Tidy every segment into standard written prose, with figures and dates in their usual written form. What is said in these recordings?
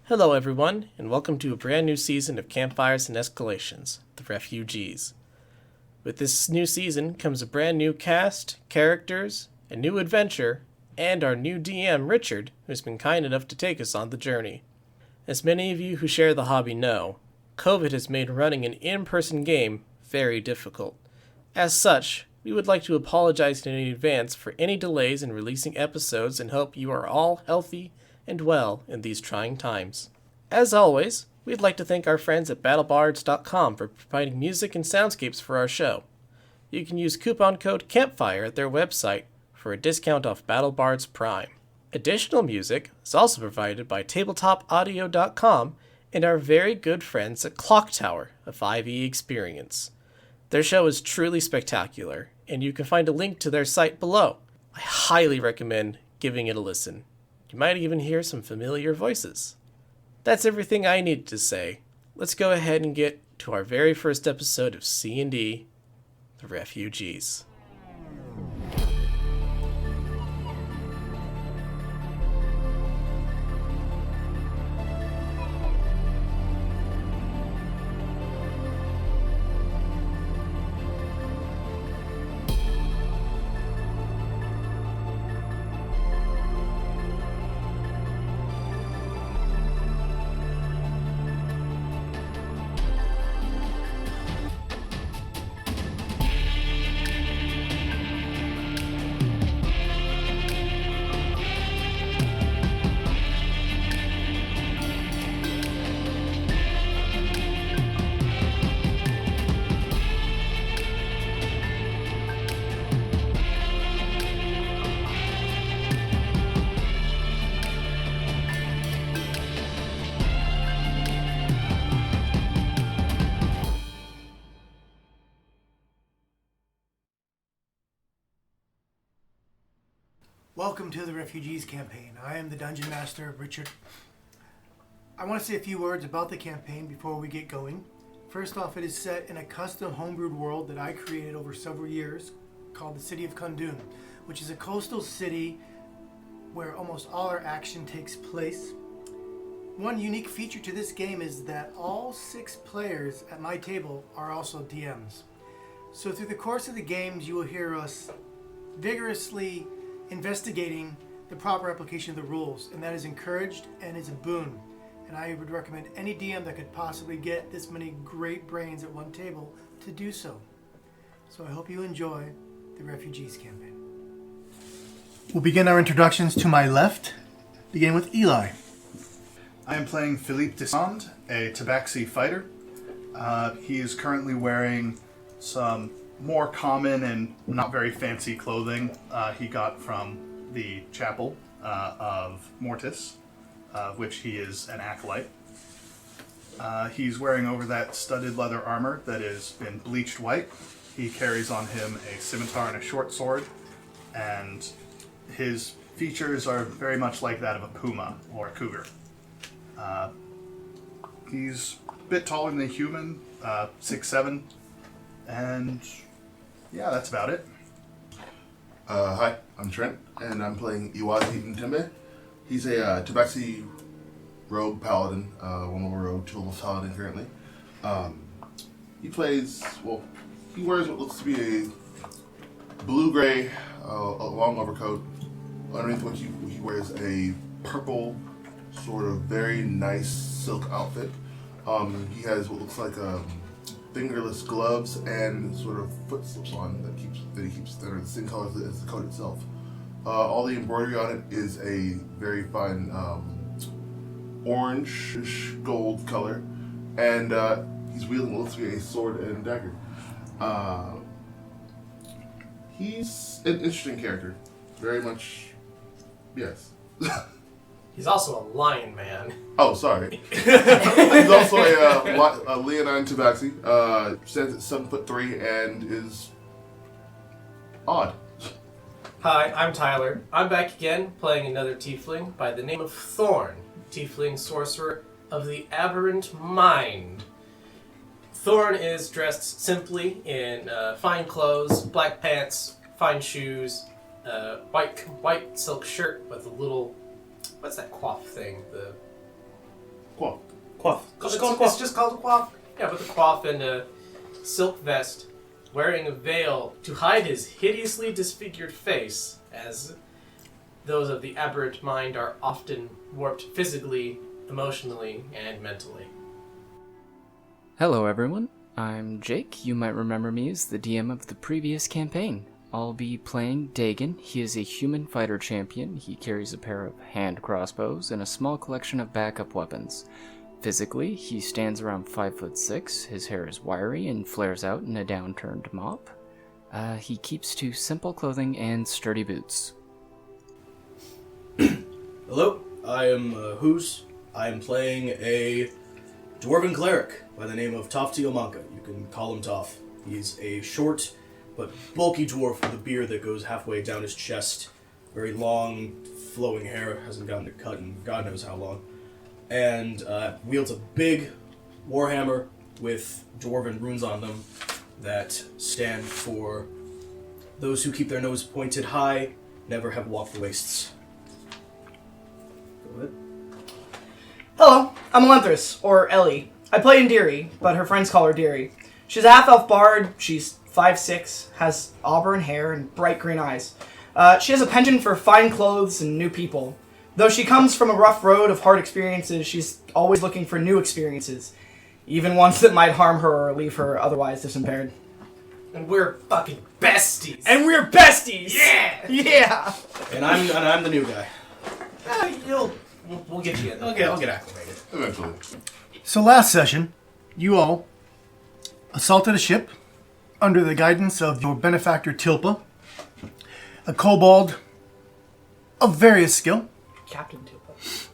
Hello, everyone, and welcome to a brand new season of Campfires and Escalations, The Refugees. With this new season comes a brand new cast, characters, a new adventure, and our new DM, Richard, who's been kind enough to take us on the journey. As many of you who share the hobby know, COVID has made running an in-person game very difficult. As such, we would like to apologize in advance for any delays in releasing episodes and hope you are all healthy and well in these trying times. As always, we'd like to thank our friends at battlebards.com for providing music and soundscapes for our show. You can use coupon code CAMPFIRE at their website for a discount off BattleBards Prime. Additional music is also provided by tabletopaudio.com and our very good friends at Clock Tower, a 5e experience. Their show is truly spectacular, and you can find a link to their site below. I highly recommend giving it a listen. You might even hear some familiar voices. That's everything I needed to say. Let's go ahead and get to our very first episode of C&D, The Refugees. Welcome to the Refugees campaign. I am the Dungeon Master, Richard. I want to say a few words about the campaign before we get going. First off, it is set in a custom homebrewed world that I created over several years called the City of Kundun, which is a coastal city where almost all our action takes place. One unique feature to this game is that all 6 players at my table are also DMs. So through the course of the games, you will hear us vigorously investigating the proper application of the rules, and that is encouraged and is a boon. And I would recommend any DM that could possibly get this many great brains at one table to do so. So I hope you enjoy the Refugees campaign. We'll begin our introductions to my left, beginning with Eli. I am playing Philippe Descend, a Tabaxi fighter. He is currently wearing some more common and not very fancy clothing he got from the chapel of Mortis, which he is an acolyte. He's wearing over that studded leather armor that has been bleached white. He carries on him a scimitar and a short sword, and his features are very much like that of a puma or a cougar. He's a bit taller than a human, 6'7", and yeah, that's about it. Hi, I'm Trent, and I'm playing Iwazi Ntembe. He's a Tabaxi rogue paladin, one over rogue, two level paladin currently. He wears what looks to be a blue-gray long overcoat, underneath which he wears a purple, sort of very nice silk outfit. He has what looks like fingerless gloves and sort of foot slips on that are the same color as the coat itself. All the embroidery on it is a very fine orange gold color, and he's wielding what looks to be a sword and dagger. He's an interesting character, very much. Yes. He's also a lion man. Oh, sorry. He's also a leonine tabaxi. Stands at 7'3" and is odd. Hi, I'm Tyler. I'm back again, playing another tiefling by the name of Thorn, tiefling sorcerer of the Aberrant Mind. Thorn is dressed simply in fine clothes, black pants, fine shoes, white silk shirt with a little, what's that coif thing? Quaff. Quaff. It's just called a coif. Yeah, with a coif and a silk vest, wearing a veil to hide his hideously disfigured face, as those of the aberrant mind are often warped physically, emotionally, and mentally. Hello everyone, I'm Jake. You might remember me as the DM of the previous campaign. I'll be playing Dagon. He is a human fighter champion. He carries a pair of hand crossbows and a small collection of backup weapons. Physically, he stands around 5'6". His hair is wiry and flares out in a downturned mop. He keeps to simple clothing and sturdy boots. Hello, I am Hoos. I am playing a dwarven cleric by the name of Tofty Omanka. You can call him Toph. He's a short but bulky dwarf with a beard that goes halfway down his chest. Very long, flowing hair, hasn't gotten to cut in God knows how long. And wields a big warhammer with dwarven runes on them that stand for those who keep their nose pointed high, never have walked the wastes. Go ahead. Hello, I'm Alentrus, or Ellie. I play Indiri, but her friends call her Deary. She's a half-elf bard, she's 5'6", has auburn hair and bright green eyes. She has a penchant for fine clothes and new people. Though she comes from a rough road of hard experiences, she's always looking for new experiences, even ones that might harm her or leave her otherwise disimpaired. And we're fucking besties! And we're besties! Yeah! Yeah! And I'm the new guy. We'll get you in. I'll get acclimated. Eventually. So last session, you all assaulted a ship under the guidance of your benefactor Tilpa, a kobold of various skill. Captain Tupa.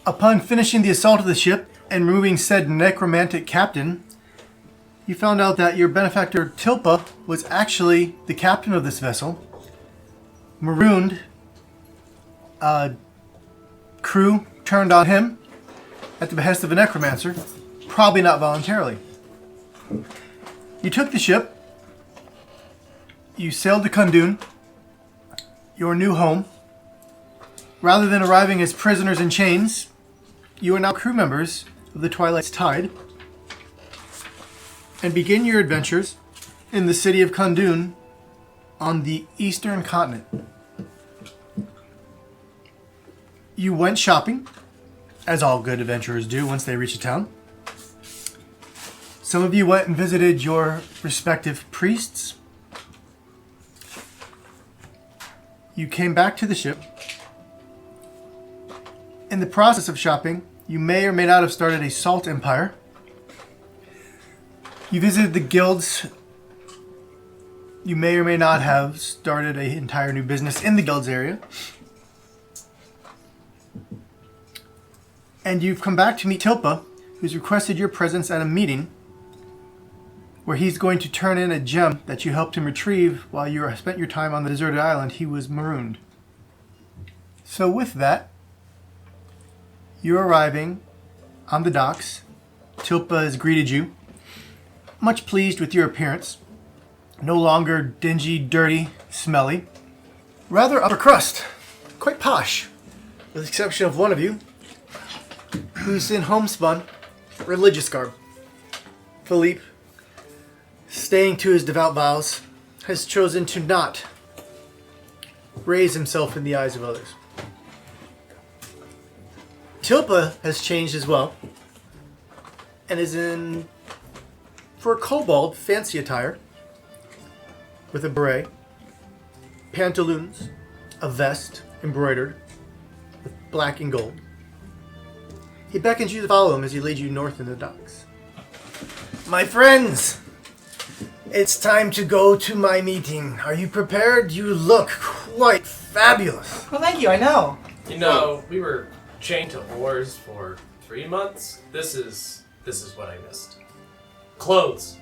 Upon finishing the assault of the ship and removing said necromantic captain, you found out that your benefactor Tilpa was actually the captain of this vessel, marooned. Crew turned on him at the behest of a necromancer, probably not voluntarily. You took the ship, you sailed to Kundun, your new home. Rather than arriving as prisoners in chains, you are now crew members of the Twilight's Tide, and begin your adventures in the city of Kundun on the eastern continent. You went shopping, as all good adventurers do once they reach a town. Some of you went and visited your respective priests. You came back to the ship. In the process of shopping, you may or may not have started a salt empire. You visited the guilds. You may or may not have started an entire new business in the guilds area. And you've come back to meet Tilpa, who's requested your presence at a meeting where he's going to turn in a gem that you helped him retrieve while you spent your time on the deserted island. He was marooned. So with that, you're arriving on the docks. Tilpa has greeted you, much pleased with your appearance. No longer dingy, dirty, smelly. Rather upper crust. Quite posh, with the exception of one of you, who's in homespun, religious garb. Philippe, staying to his devout vows, has chosen to not raise himself in the eyes of others. Tilpa has changed as well, and is in, for a kobold, fancy attire, with a beret, pantaloons, a vest embroidered with black and gold. He beckons you to follow him as he leads you north in the docks. My friends, it's time to go to my meeting. Are you prepared? You look quite fabulous. Well, thank you, I know. You know, we were chained to oars for 3 months. This is what I missed. Clothes.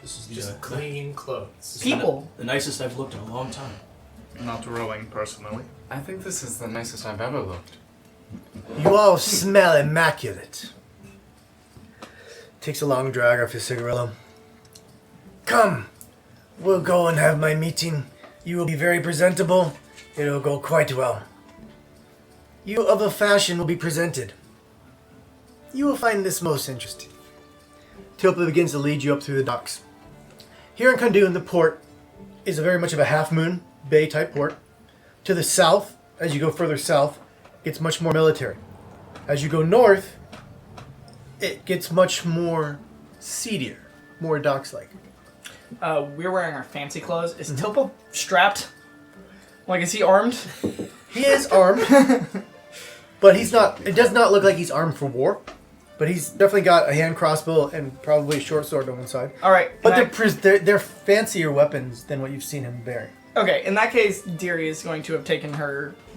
This is Just clean clothes. People. the nicest I've looked in a long time. Not rowing, personally. I think this is the nicest I've ever looked. You all smell immaculate. Takes a long drag off his cigarillo. Come, we'll go and have my meeting. You will be very presentable. It'll go quite well. You of a fashion will be presented. You will find this most interesting. Tilpa begins to lead you up through the docks. Here in Kundun, the port is very much of a half-moon bay-type port. To the south, as you go further south, it's much more military. As you go north, it gets much more seedier, more docks-like. We're wearing our fancy clothes. Is Tilpa strapped? Like, is he armed? He is armed, but he's not. It does not look like he's armed for war. But he's definitely got a hand crossbow and probably a short sword on one side. All right. But they're fancier weapons than what you've seen him bearing. Okay, in that case, Deary is going to have taken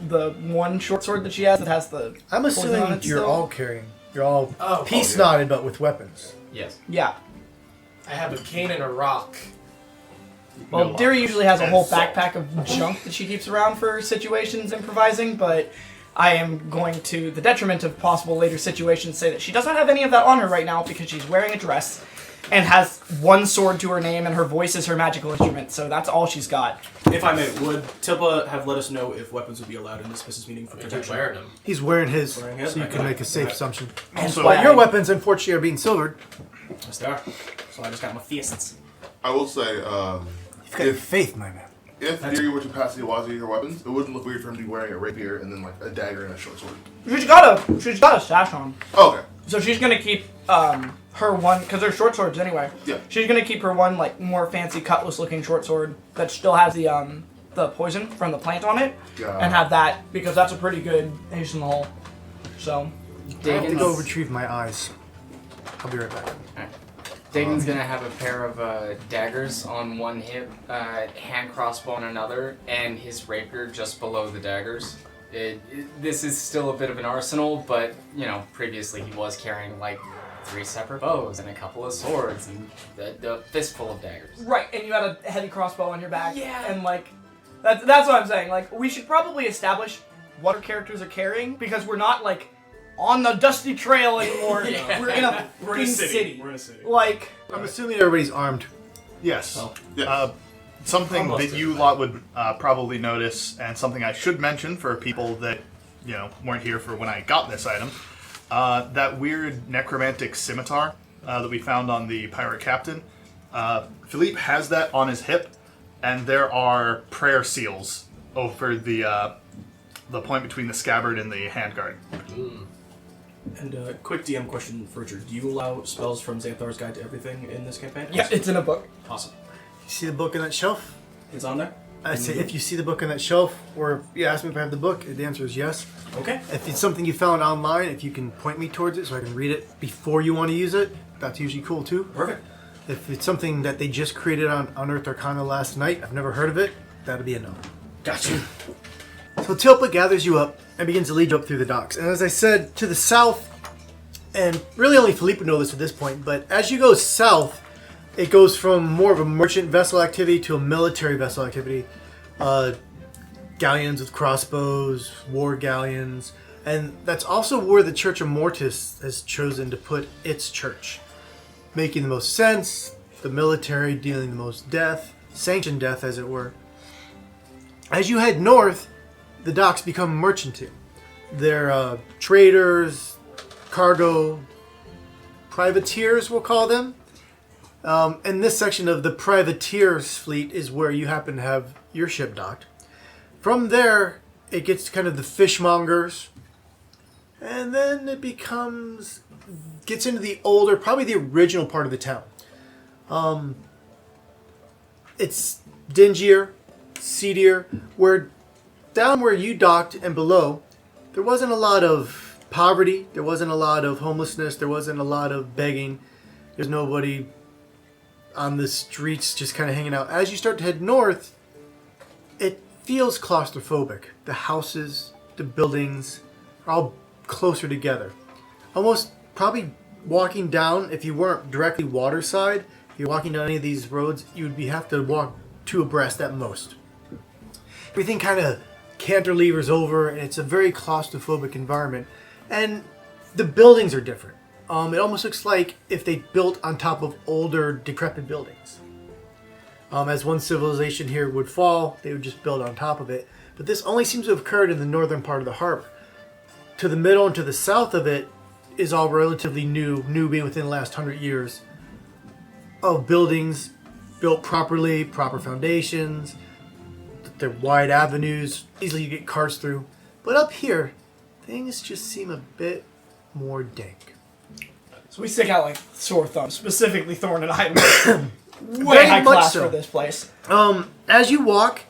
the one short sword that she has that has the. I'm poison on assuming it you're still. all carrying. You're all Oh, peace knotted, but with weapons. Yes. Yeah. I have a cane and a rock. Well, Deary usually has a whole backpack of junk that she keeps around for situations improvising, but I am going to, the detriment of possible later situations, say that she does not have any of that on her right now because she's wearing a dress and has one sword to her name and her voice is her magical instrument, so that's all she's got. If I may, would Tilpa have let us know if weapons would be allowed in this business meeting for He's protection? wearing them. He's wearing his, Wearing his? so you can Okay. make a safe Okay. assumption. Also, But your weapons, unfortunately, are being silvered. Yes, they are. So I just got my fists. I will say, You've got faith, my man. if Deary were to pass the Iwazi her weapons, it wouldn't look weird for him to be wearing a rapier and then like a dagger and a short sword. She's got a sash on. Oh, okay. So she's gonna keep her one, because they're short swords anyway. Yeah. She's gonna keep her one like more fancy cutlass-looking short sword that still has the poison from the plant on it, and have that because that's a pretty good ace in the hole. So. I have to Dagon's, go retrieve my eyes. I'll be right back. Dagon's gonna have a pair of daggers on one hip, hand crossbow on another, and his rapier just below the daggers. This is still a bit of an arsenal, but, you know, previously he was carrying, like, 3 separate bows and a couple of swords and a fistful of daggers. Right, and you had a heavy crossbow on your back. Yeah. And like, that's what I'm saying. Like, we should probably establish what our characters are carrying because we're not like on the dusty trail anymore. Yeah. We're in a We're in a fucking city. We're in a city. Like, I'm assuming everybody's armed. Yes. Oh, yeah. Something Almost that you lot would probably notice, and something I should mention for people that weren't here for when I got this item, that weird necromantic scimitar that we found on the pirate captain. Philippe has that on his hip, and there are prayer seals over the point between the scabbard and the handguard. And quick DM question for Richard. Do you allow spells from Xanthar's Guide to Everything in this campaign? yeah, it's in a book. Awesome. You see the book in that shelf? It's on there? I say if you see the book in that shelf, or you ask me if I have the book, the answer is yes. Okay. If it's something you found online, if you can point me towards it so I can read it before you want to use it, that's usually cool too. Perfect. If it's something that they just created on Unearthed Arcana last night, I've never heard of it, that'll be a no. Gotcha. So Tilpa gathers you up and begins to lead you up through the docks. And as I said, to the south, and really only Philippe would know this at this point, but as you go south, it goes from more of a merchant vessel activity to a military vessel activity. Galleons with crossbows, war galleons, and that's also where the Church of Mortis has chosen to put its church. Making the most sense, the military dealing the most death, sanctioned death as it were. As you head north, the docks become merchanting. They're traders, cargo, privateers we'll call them. And this section of the privateers fleet is where you happen to have your ship docked. From there, it gets to kind of the fishmongers, and then it gets into the older, probably the original part of the town. It's dingier, seedier, down where you docked and below, there wasn't a lot of poverty, there wasn't a lot of homelessness, there wasn't a lot of begging. There's nobody on the streets just kind of hanging out. As you start to head north, it feels claustrophobic. The houses, the buildings are all closer together. Almost probably walking down, if you weren't directly waterside, if you're walking down any of these roads, you would have to walk 2 abreast at most. Everything kind of cantilevers over, and it's a very claustrophobic environment. And the buildings are different. It almost looks like if they built on top of older, decrepit buildings. As one civilization here would fall, they would just build on top of it. But this only seems to have occurred in the northern part of the harbor. To the middle and to the south of it is all relatively new being within the last 100 years of buildings built properly, proper foundations, they're wide avenues, easily you get cars through. But up here, things just seem a bit more dank. So we stick out like sore thumbs, specifically Thorn and I. Way Very high much class so. for this place. As you walk,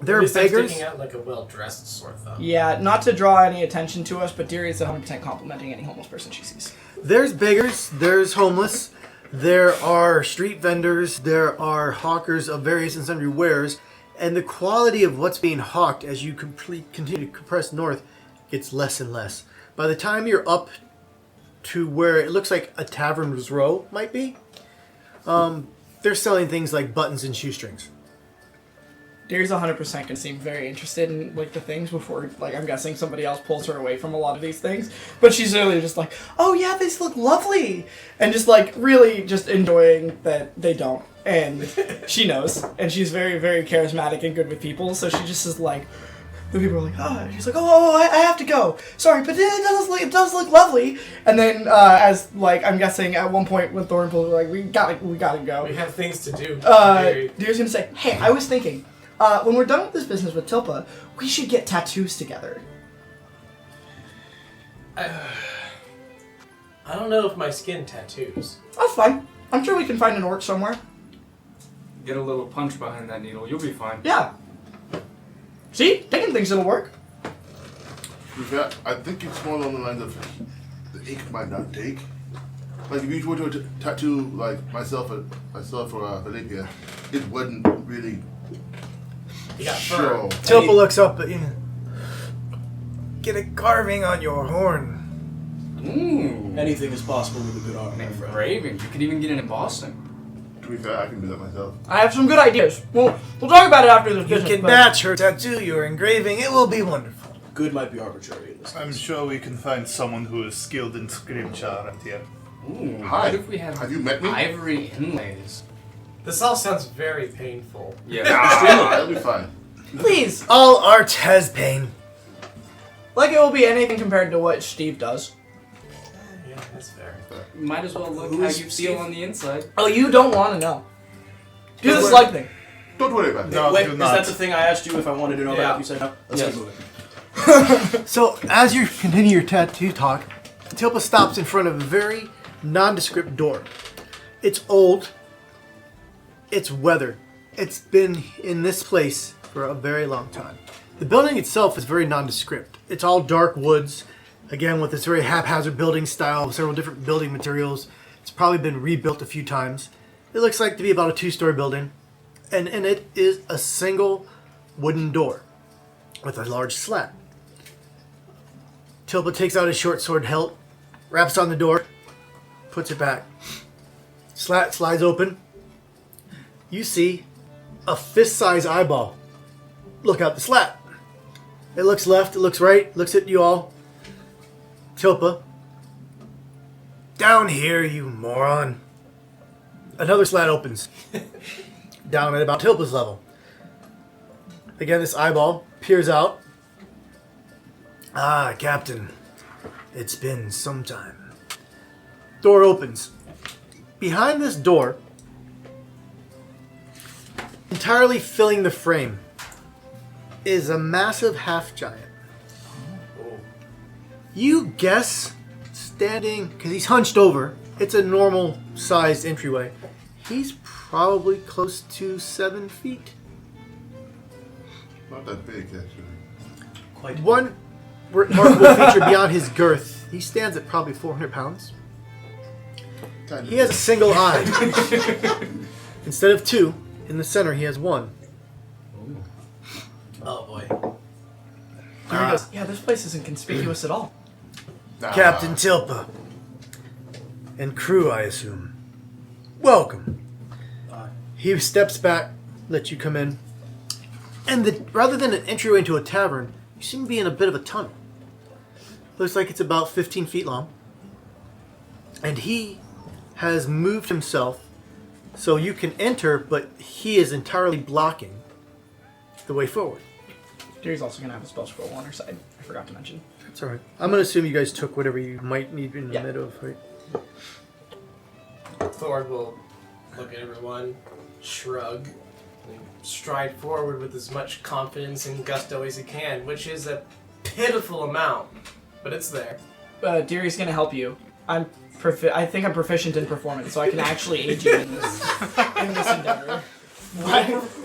there are At least I'm beggars. sticking out like a well-dressed sore thumb. Yeah, not to draw any attention to us, but Deary is 100% complimenting any homeless person she sees. There's beggars, there's homeless, there are street vendors, there are hawkers of various and sundry wares, and the quality of what's being hawked as you continue to compress north gets less and less. By the time you're up to where it looks like a tavern's row might be, they're selling things like buttons and shoestrings. Deary's 100% can seem very interested in like the things before, like I'm guessing somebody else pulls her away from a lot of these things. But she's really just like, oh yeah, these look lovely, and just like really just enjoying that they don't. And she knows, and she's very, very charismatic and good with people. So she just is like, the people are like, oh, she's like, I have to go. Sorry, but it does look lovely. And then as like I'm guessing at one point when Thorn pulls her, like we gotta go. We have things to do. Deary's gonna say, hey, I was thinking. When we're done with this business with Tilpa, we should get tattoos together. I don't know if my skin tattoos. That's fine. I'm sure we can find an orc somewhere. Get a little punch behind that needle, you'll be fine. Yeah. See? Taking things it'll work. Yeah, I think it's more along the lines of the ink might not take. Like if you were to tattoo like myself for Philippia, it wouldn't really You got show. Tilpa looks up at you. Get a carving on your horn. Ooh. Anything is possible with a good arm, my friend. Engraving. You could even get an embossing. To be fair, I can do that myself. I have some good ideas. We'll talk about it after this You business. can but- match her tattoo, your engraving. It will be wonderful. Good might be arbitrary in this I'm case. sure we can find someone who is skilled in scripture at here. Ooh. Hi. What if we had Have you met me? ivory inlays? This all sounds very painful. Yeah. It'll be fine. Please. All art has pain. Like it will be anything compared to what Steve does. Yeah, that's fair. Might as well look Who how is you feel Steve? on the inside. Oh, you don't want to know. Do the Don't slug worry. thing. Don't worry about it. No, Wait, do is not. that the thing I asked you if I wanted to know Yeah. about? You said no? Let's Yes. keep moving. So, as you continue your tattoo talk, Tilpa stops in front of a very nondescript door. It's old. It's weathered. It's been in this place for a very long time. The building itself is very nondescript. It's all dark woods, again with this very haphazard building style, several different building materials. It's probably been rebuilt a few times. It looks like to be about a 2-story building, and in it is a single wooden door with a large slat. Tilpa takes out his short sword hilt, wraps on the door, puts it back. Slat slides open. You see a fist-sized eyeball. Look out the slat. It looks left, it looks right, looks at you all. Tilpa. Down here, you moron. Another slat opens. Down at about Tilpa's level. Again, this eyeball peers out. Ah, Captain. It's been some time. Door opens. Behind this door, entirely filling the frame, is a massive half-giant. You guess, standing, because he's hunched over, it's a normal-sized entryway, he's probably close to 7 feet. Not that big, actually. Quite. One remarkable feature beyond his girth, he stands at probably 400 pounds. Kind of He has a single eye. Instead of 2, in the center he has 1. Oh boy. Deary goes, yeah, this place isn't conspicuous at all. Nah. Captain Tilpa. And crew, I assume. Welcome. He steps back, lets you come in. And rather than an entryway into a tavern, you seem to be in a bit of a tunnel. Looks like it's about 15 feet long. And he has moved himself so you can enter, but he is entirely blocking the way forward. Deary's also going to have a spell scroll on her side. I forgot to mention. It's alright. I'm gonna assume you guys took whatever you might need in the Yeah. middle of, right? Thor will look at everyone, shrug, and stride forward with as much confidence and gusto as he can, which is a pitiful amount, but it's there. Deary's gonna help you. I think I'm proficient in performance, so I can actually aid you in this endeavor.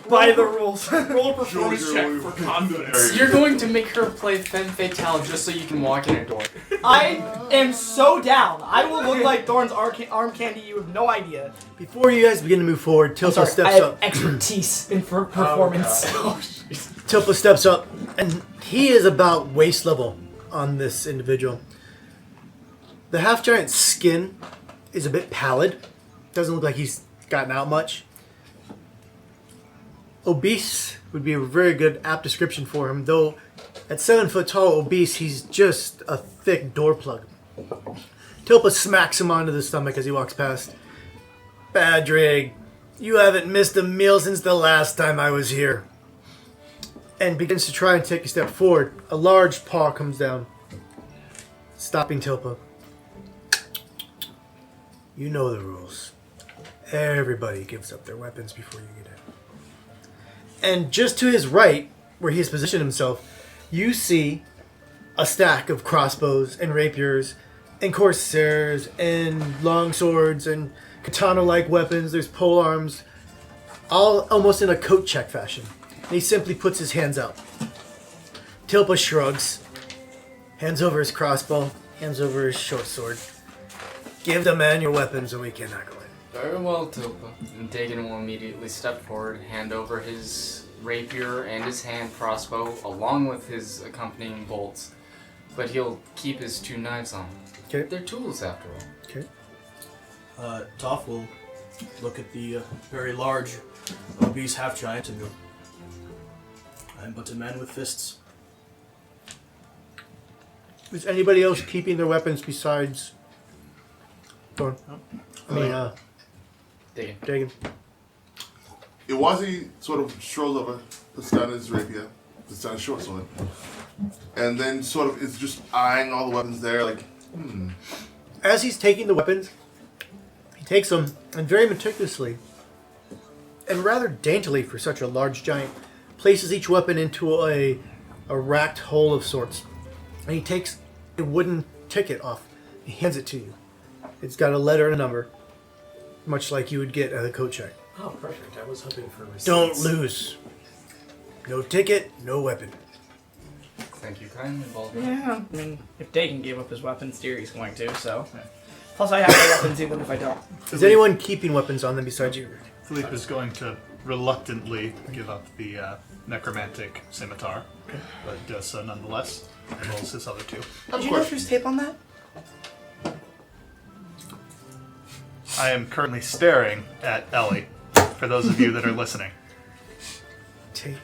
By the rules. Roll a performance check for confidence. You're going to make her play femme fatale just so you can walk in a door. I am so down. I will look like Thorn's arm candy. You have no idea. Before you guys begin to move forward, Tilpa I steps have up. expertise in performance. Tilpa steps up, and he is about waist level on this individual. The half-giant's skin is a bit pallid. Doesn't look like he's gotten out much. Obese would be a very good apt description for him, though at 7 foot tall, obese, he's just a thick door plug. Tilpa smacks him onto the stomach as he walks past. Badrig, you haven't missed a meal since the last time I was here. And begins to try and take a step forward. A large paw comes down, stopping Tilpa. You know the rules. Everybody gives up their weapons before you get in. And just to his right, where he has positioned himself, you see a stack of crossbows and rapiers and corsairs and longswords and katana-like weapons. There's pole arms, all almost in a coat check fashion. And he simply puts his hands out. Tilpa shrugs, hands over his crossbow, hands over his short sword. Give the man your weapons or we cannot go in. Very well, Tilpa. And Dagon will immediately step forward, hand over his rapier and his hand crossbow, along with his accompanying bolts. But he'll keep his 2 knives on. Okay. They're tools, after all. Okay. Toph will look at the very large, obese half-giant and go, I'm but a man with fists. Is anybody else keeping their weapons besides Thorn? Dagon. Dagon. Iwazi sort of strolls over, puts down his rapier, puts down his short sword, and then sort of is just eyeing all the weapons there, like, As he's taking the weapons, he takes them and very meticulously and rather daintily for such a large giant, places each weapon into a racked hole of sorts. And he takes a wooden ticket off. He hands it to you. It's got a letter and a number, much like you would get at a coat check. Oh, perfect. I was hoping for receipts. Don't lose. No ticket, no weapon. Thank you kindly, Baldwin. Yeah, I mean, if Dagon gave up his weapons, Deary's going to, so. Plus, I have my weapons even if I don't. Is anyone keeping weapons on them besides you? Philippe is going to reluctantly give up the necromantic scimitar, but does so nonetheless, and rolls his other 2. Did you know if there's tape on that? I am currently staring at Ellie, for those of you that are listening. Tape.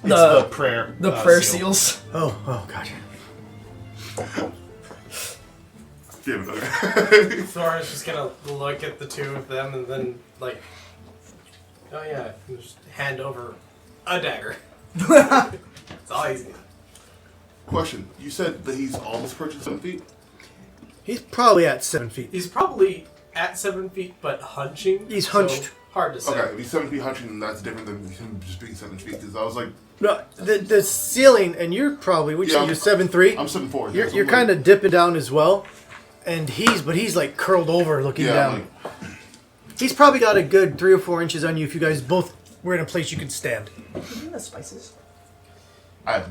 It's the prayer. The prayer seal. seals. Oh, God. damn it, okay. Thor is just gonna look at the two of them and then, like, oh yeah, and just hand over a dagger. That's all he's got. Question, you said that he's almost purchased 7 feet? He's probably at 7 feet. He's probably at 7 feet, but hunching. He's so hunched. hard to say. Okay, if he's 7 feet hunching, then that's different than him just being 7 feet, because I was like, No, the ceiling, and you're probably, would you say Yeah, you're 7'3"? I'm 7'4". You're kind of dipping down as well, and he's like curled over looking down. He's probably got a good 3 or 4 inches on you if you guys both were in a place you could stand. Isn't that spices?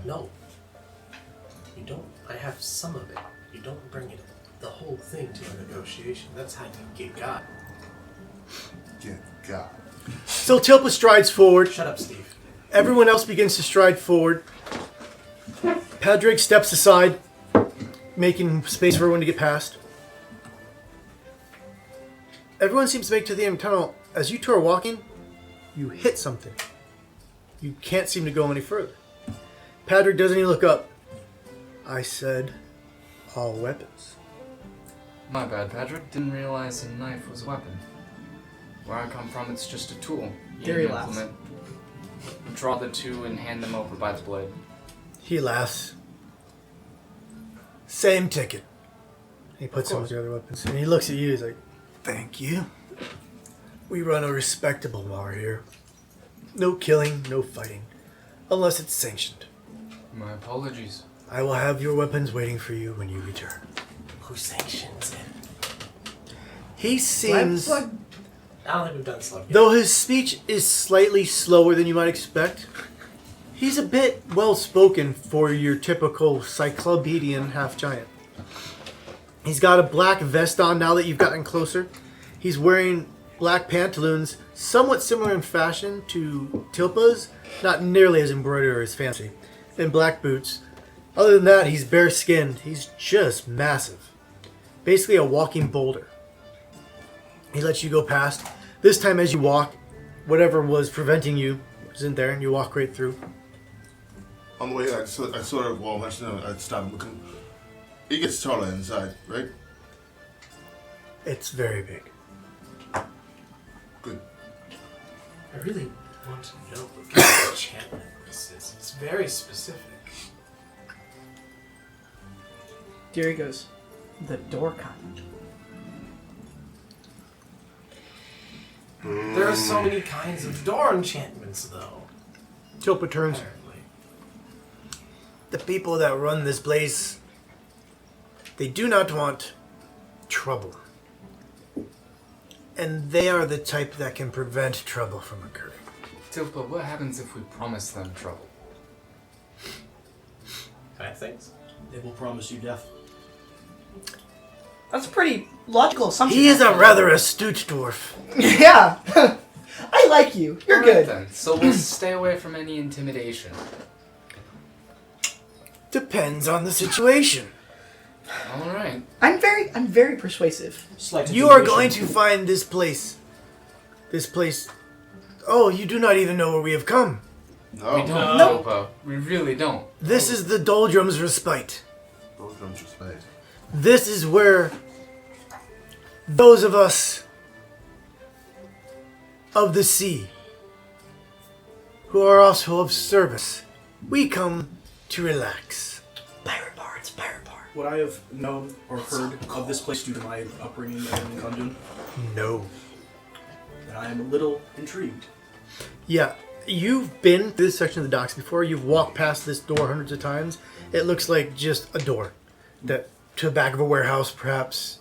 No. You don't. I have some of it. You don't bring it, the whole thing to a negotiation. That's how you get got. Good God. So Tilpa strides forward. Shut up, Steve. Everyone else begins to stride forward. Padraig steps aside, making space for everyone to get past. Everyone seems to make to the end tunnel. As you two are walking, you hit something. You can't seem to go any further. Padraig doesn't even look up. I said, all weapons. My bad, Patrick. Didn't realize a knife was a weapon. Where I come from, it's just a tool. Gary laughs. Draw the 2 and hand them over by the blade. He laughs. Same ticket. He puts some of the other weapons. And he looks at you. He's like, thank you. We run a respectable bar here. No killing, no fighting. Unless it's sanctioned. My apologies. I will have your weapons waiting for you when you return. Who sanctions it? He seems... I don't think we've done slug yet. Though his speech is slightly slower than you might expect, he's a bit well-spoken for your typical Cyclopedian half-giant. He's got a black vest on now that you've gotten closer. He's wearing black pantaloons, somewhat similar in fashion to Tilpa's, not nearly as embroidered or as fancy, and black boots. Other than that, he's bare-skinned. He's just massive. Basically a walking boulder. He lets you go past. This time as you walk, whatever was preventing you isn't there, and you walk right through. On the way, I sort of, well, actually, no, I stopped looking. It gets taller inside, right? It's very big. Good. I really want to know what kind of enchantment this is. It's very specific. Deary goes, the door kind. There are so many kinds of door enchantments, though. Tilpa turns. Apparently. The people that run this place, they do not want trouble. And they are the type that can prevent trouble from occurring. Tilpa, what happens if we promise them trouble? Bad things. They will promise you death. That's a pretty logical assumption. He is a rather astute dwarf. Yeah. I like you. You're All right, good. then. So we'll stay away from any intimidation. Depends on the situation. All right. I'm very persuasive. Slight You are intimidation. going to find this place. This place. Oh, you do not even know where we have come. No. We don't, No. Tilpa. We really don't. This is the Doldrums Respite. Doldrums Respite. This is where those of us of the sea who are also of service, we come to relax. Pirate bards, pirate bar. Would I have known or heard of this place due to my upbringing in London? No. Then I am a little intrigued. Yeah, you've been to this section of the docks before. You've walked past this door hundreds of times. It looks like just a door that to the back of a warehouse, perhaps.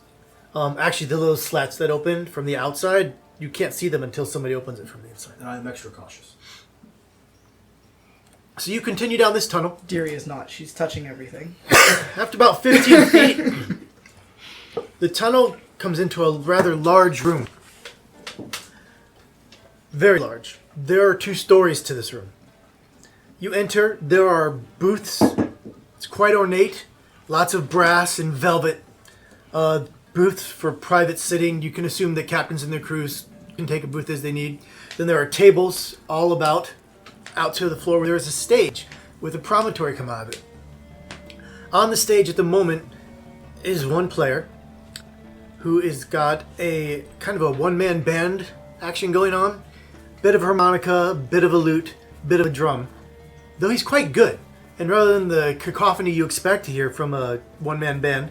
Actually, the little slats that open from the outside, you can't see them until somebody opens it from the inside. And I am extra cautious. So you continue down this tunnel. Deary is not. She's touching everything. After about 15 feet, the tunnel comes into a rather large room. Very large. There are 2 stories to this room. You enter, there are booths. It's quite ornate. Lots of brass and velvet. Booths for private sitting. You can assume that captains and their crews can take a booth as they need. Then there are tables all about, out to the floor where there is a stage with a promontory come out of it. On the stage at the moment is one player who has got a kind of a one-man band action going on. Bit of harmonica, bit of a lute, bit of a drum. Though he's quite good. And rather than the cacophony you expect to hear from a one-man band,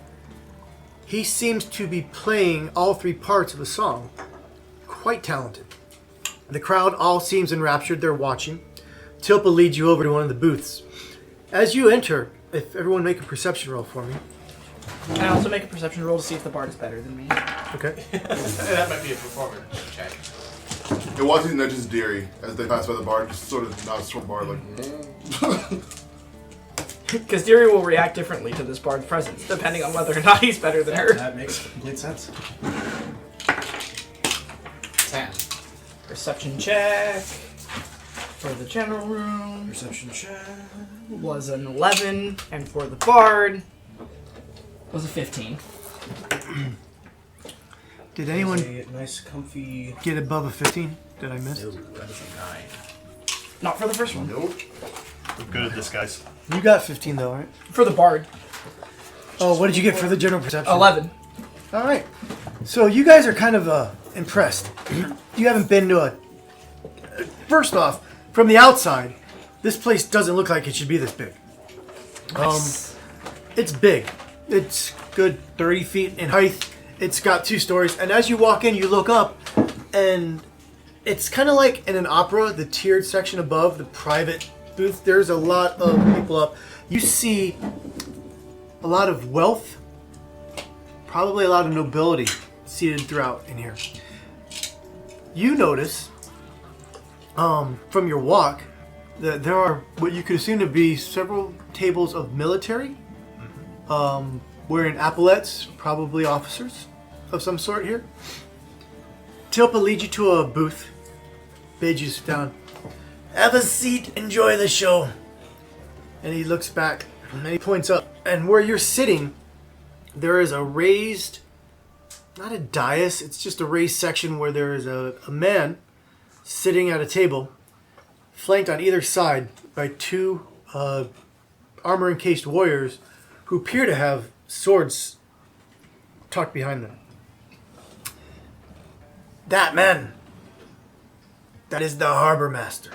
he seems to be playing all 3 parts of a song. Quite talented. The crowd all seems enraptured. They're watching. Tilpa leads you over to one of the booths. As you enter, if everyone make a perception roll for me. Can I also make a perception roll to see if the bard is better than me? Okay. That might be a performance check. Iwati nudges Deary as they pass by the bar, just sort of nods toward the bar, like, Because Deary will react differently to this bard's presence, depending on whether or not he's better than her. That makes complete sense. 10. Perception check for the general room Perception check. was an 11, and for the bard was a 15. Did anyone A nice, comfy. get above a 15? Did I miss? No, that is a 9. Not for the first one. nope. We're good at this, guys. You got 15 though, right? For the bard, Oh, what did you get for the general perception? 11. All right. So you guys are kind of impressed. You haven't been to a... First off, from the outside, this place doesn't look like it should be this big. It's big. It's good 30 feet in height. It's got 2 stories. And as you walk in, you look up, and it's kind of like in an opera, the tiered section above, the private booth. There's a lot of people up. You see a lot of wealth, probably a lot of nobility seated throughout in here. You notice, from your walk, that there are what you could assume to be several tables of military, wearing epaulettes, probably officers of some sort here. Tilpa leads you to a booth, bids you sit down. Have a seat, enjoy the show. And he looks back, and he points up. And where you're sitting, there is a raised, not a dais, it's just a raised section where there is a man sitting at a table, flanked on either side by 2 armor-encased warriors who appear to have swords tucked behind them. That man, that is the harbor master.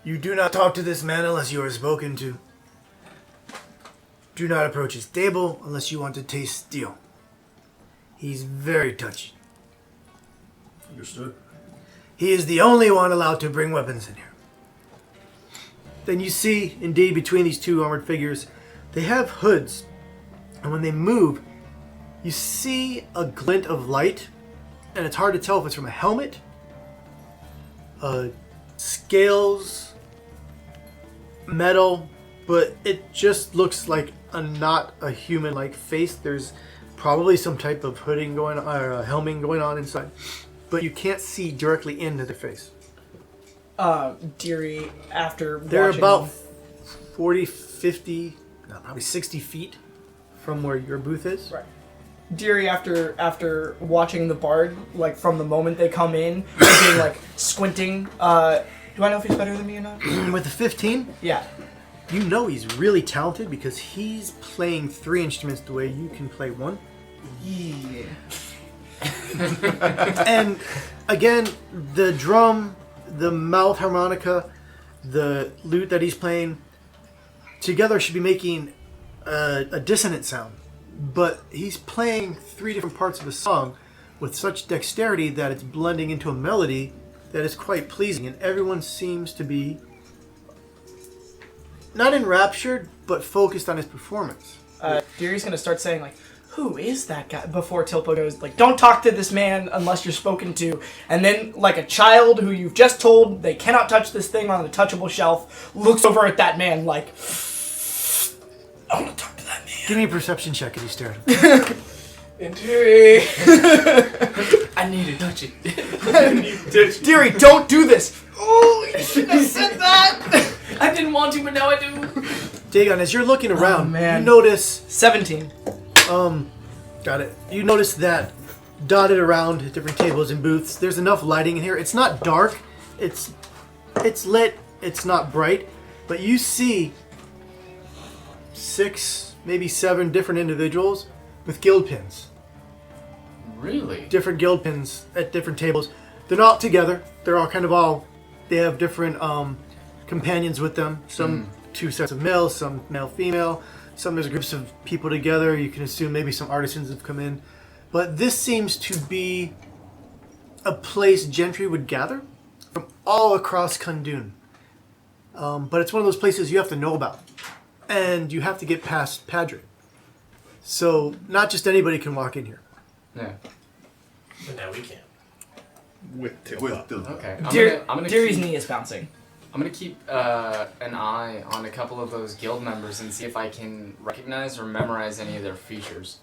You do not talk to this man unless you are spoken to. Do not approach his table unless you want to taste steel. He's very touchy. Understood. He is the only one allowed to bring weapons in here. Then you see, indeed, between these 2 armored figures, they have hoods. And when they move, you see a glint of light. And it's hard to tell if it's from a helmet, scales, metal, but it just looks like not a human-like face. There's probably some type of hooding going on, or helming going on inside, but you can't see directly into the face. Deary, after They're watching... about 40, 50, no, probably 60 feet from where your booth is. Right. Deary, after watching the bard, like, from the moment they come in, being, like, squinting, do I know if he's better than me or not? With the 15, Yeah. you know he's really talented because he's playing 3 instruments the way you can play 1. Yeah. And again, the drum, the mouth harmonica, the lute that he's playing, together should be making a dissonant sound. But he's playing 3 different parts of a song with such dexterity that it's blending into a melody that is quite pleasing. And everyone seems to be not enraptured, but focused on his performance. Deary's gonna start saying, like, who is that guy? Before Tilpa goes, like, don't talk to this man unless you're spoken to. And then, like a child who you've just told they cannot touch this thing on the touchable shelf, looks over at that man like, I want to talk to that man. Give me a perception check if you stare at him. Deary. I need to touch it. Deary, don't do this. Oh, you shouldn't have said that. I didn't want to, but now I do. Dagon, as you're looking around, man. you notice 17. got it. You notice that dotted around at different tables and booths, there's enough lighting in here. It's not dark. It's lit. It's not bright. But you see 6, maybe 7 different individuals with guild pins. Really? Different guild pins at different tables. They're not together. They're all they have different companions with them. Some 2 sets of males, some male, female. Some there's groups of people together. You can assume maybe some artisans have come in. But this seems to be a place gentry would gather from all across Kundun. But it's one of those places you have to know about. And you have to get past Padre. So not just anybody can walk in here. Yeah. But now we can. With Tilpa. With the Okay. I'm gonna Deary's keep, knee is bouncing. I'm gonna keep an eye on a couple of those guild members and see if I can recognize or memorize any of their features.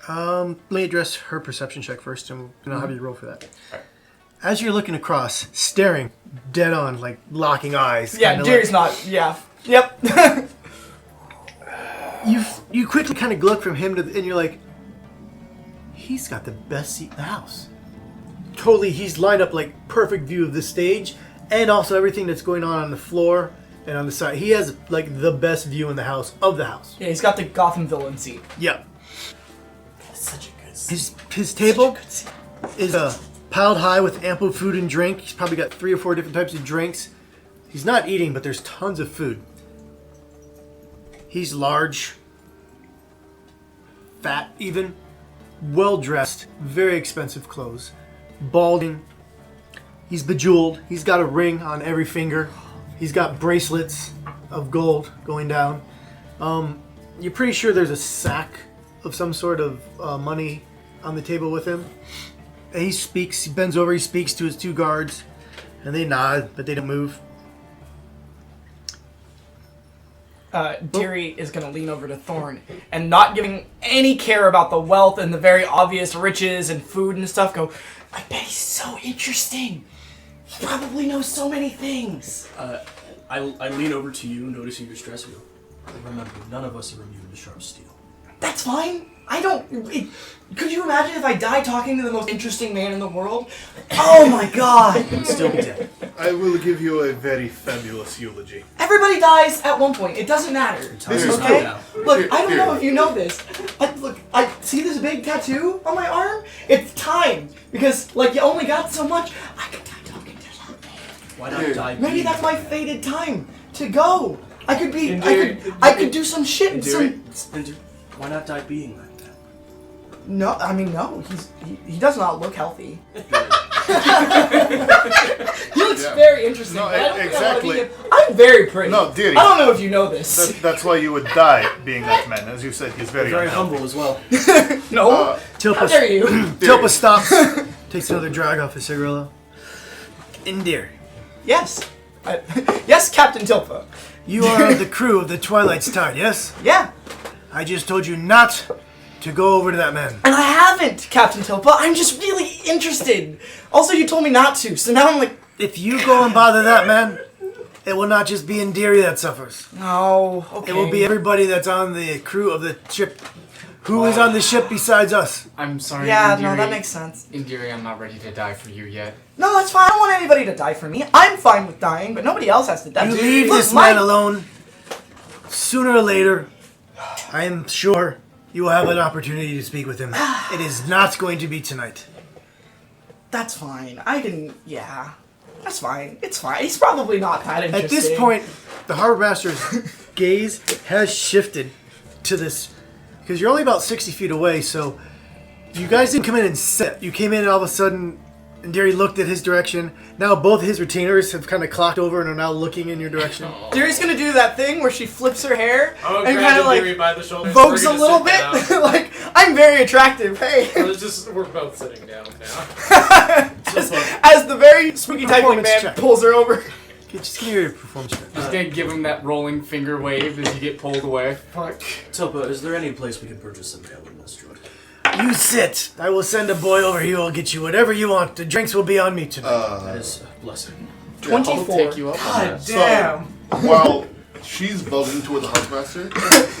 Let me address her perception check first, and I'll have you roll for that. Alright. As you're looking across, staring dead on, like locking eyes. Yeah, kinda Deary's like, not. Yeah. Yep. You quickly kind of look from him to, and you're like, he's got the best seat in the house. Totally, he's lined up like perfect view of the stage, and also everything that's going on the floor and on the side. He has like the best view in the house of the house. Yeah, he's got the Gotham villain seat. Yep. That's such a good seat. His table is piled high with ample food and drink. He's probably got 3 or 4 different types of drinks. He's not eating, but there's tons of food. He's large, fat even, well-dressed, very expensive clothes, balding. He's bejeweled. He's got a ring on every finger. He's got bracelets of gold going down. You're pretty sure there's a sack of some sort of money on the table with him. And he speaks. He bends over. He speaks to his two guards, and they nod, but they don't move. Deary is going to lean over to Thorn and, not giving any care about the wealth and the very obvious riches and food and stuff, go, I bet he's so interesting. He probably knows so many things. I lean over to you, noticing your stress. And go, remember, none of us are immune to sharp steel. That's fine. Could you imagine if I died talking to the most interesting man in the world? Oh my god! You'd still be dead. I will give you a very fabulous eulogy. Everybody dies at one point. It doesn't matter. This is okay? cool. Look, I don't know if you know this. I see this big tattoo on my arm? It's time. Because, you only got so much. I could die talking to something. Why not die? Maybe that's my fated time to go. I could be. I could do some shit. Why not die being like that? No, no. He does not look healthy. He looks very interesting. No, but I don't think I wanna be exactly. him. I'm very pretty. No, Deary. I don't know if you know this. That's why you would die being that man. As you said, he's very Very unhealthy. humble as well. No. How Tilpa, dare you? Tilpa stops, takes another drag off his cigarillo. Deary, Yes. Yes, Captain Tilpa. you are the crew of the Twilight's Tide, yes? Yeah. I just told you not to go over to that man. And I haven't, Captain Tilpa. I'm just really interested. Also, you told me not to, so now I'm like, If you go and bother that man, it will not just be Deary that suffers. no, okay. It will be everybody that's on the crew of the ship. Who is on the ship besides us? I'm sorry. Yeah, Indiri. no, that makes sense. Indiri, I'm not ready to die for you yet. No, that's fine. I don't want anybody to die for me. I'm fine with dying, but nobody else has to die. You leave Look, this man alone. Sooner or later, I am sure you will have an opportunity to speak with him. It is not going to be tonight. That's fine. Yeah. That's fine. It's fine. He's probably not that interesting. At this point, the harbor master's gaze has shifted to this, because you're only about 60 feet away, so you guys didn't come in and sit. You came in and all of a sudden, Deary looked at his direction. Now both his retainers have kind of clocked over and are now looking in your direction. Deary's gonna do that thing where she flips her hair I'm and gonna kind of grab Indiri by the shoulders. vogues We're a gonna little sit bit. down. Like, I'm very attractive. Hey. We're both sitting down now. As the very spooky typing Performance man check. pulls her over. Okay, just give me your performance check. Just gonna give him that rolling finger wave as you get pulled away. Fuck. Tilpa, is there any place we can purchase some ale in this drug? You sit. I will send a boy over. He will get you whatever you want. The drinks will be on me tonight. That is a blessing. 24. I'll take you up on God that. damn. While she's voguing toward the Huntmaster,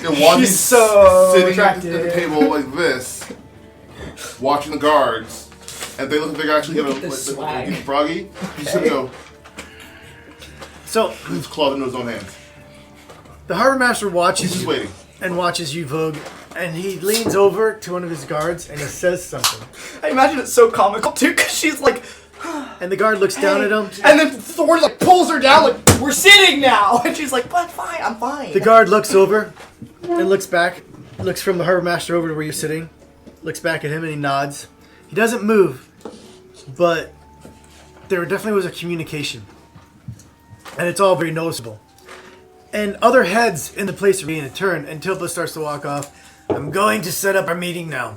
and while She's he's so sitting at attractive. the table like this, watching the guards, and they look like they're actually Look gonna at this like, swag. get froggy, he's gonna go, So he's clawed into his own hands. the harbor master He's watches just you waiting. and watches you vogue, and he leans over to one of his guards and he says something. I imagine it's so comical too, because she's like, And the guard looks down at him. and then Thor like pulls her down, like, we're sitting now, and she's like, but fine, I'm fine. The guard looks over and looks back, looks from the harbor master over to where you're sitting, looks back at him and he nods. He doesn't move, but there definitely was a communication. And it's all very noticeable. And other heads in the place are being turned, and Tilpa starts to walk off. I'm going to set up our meeting now.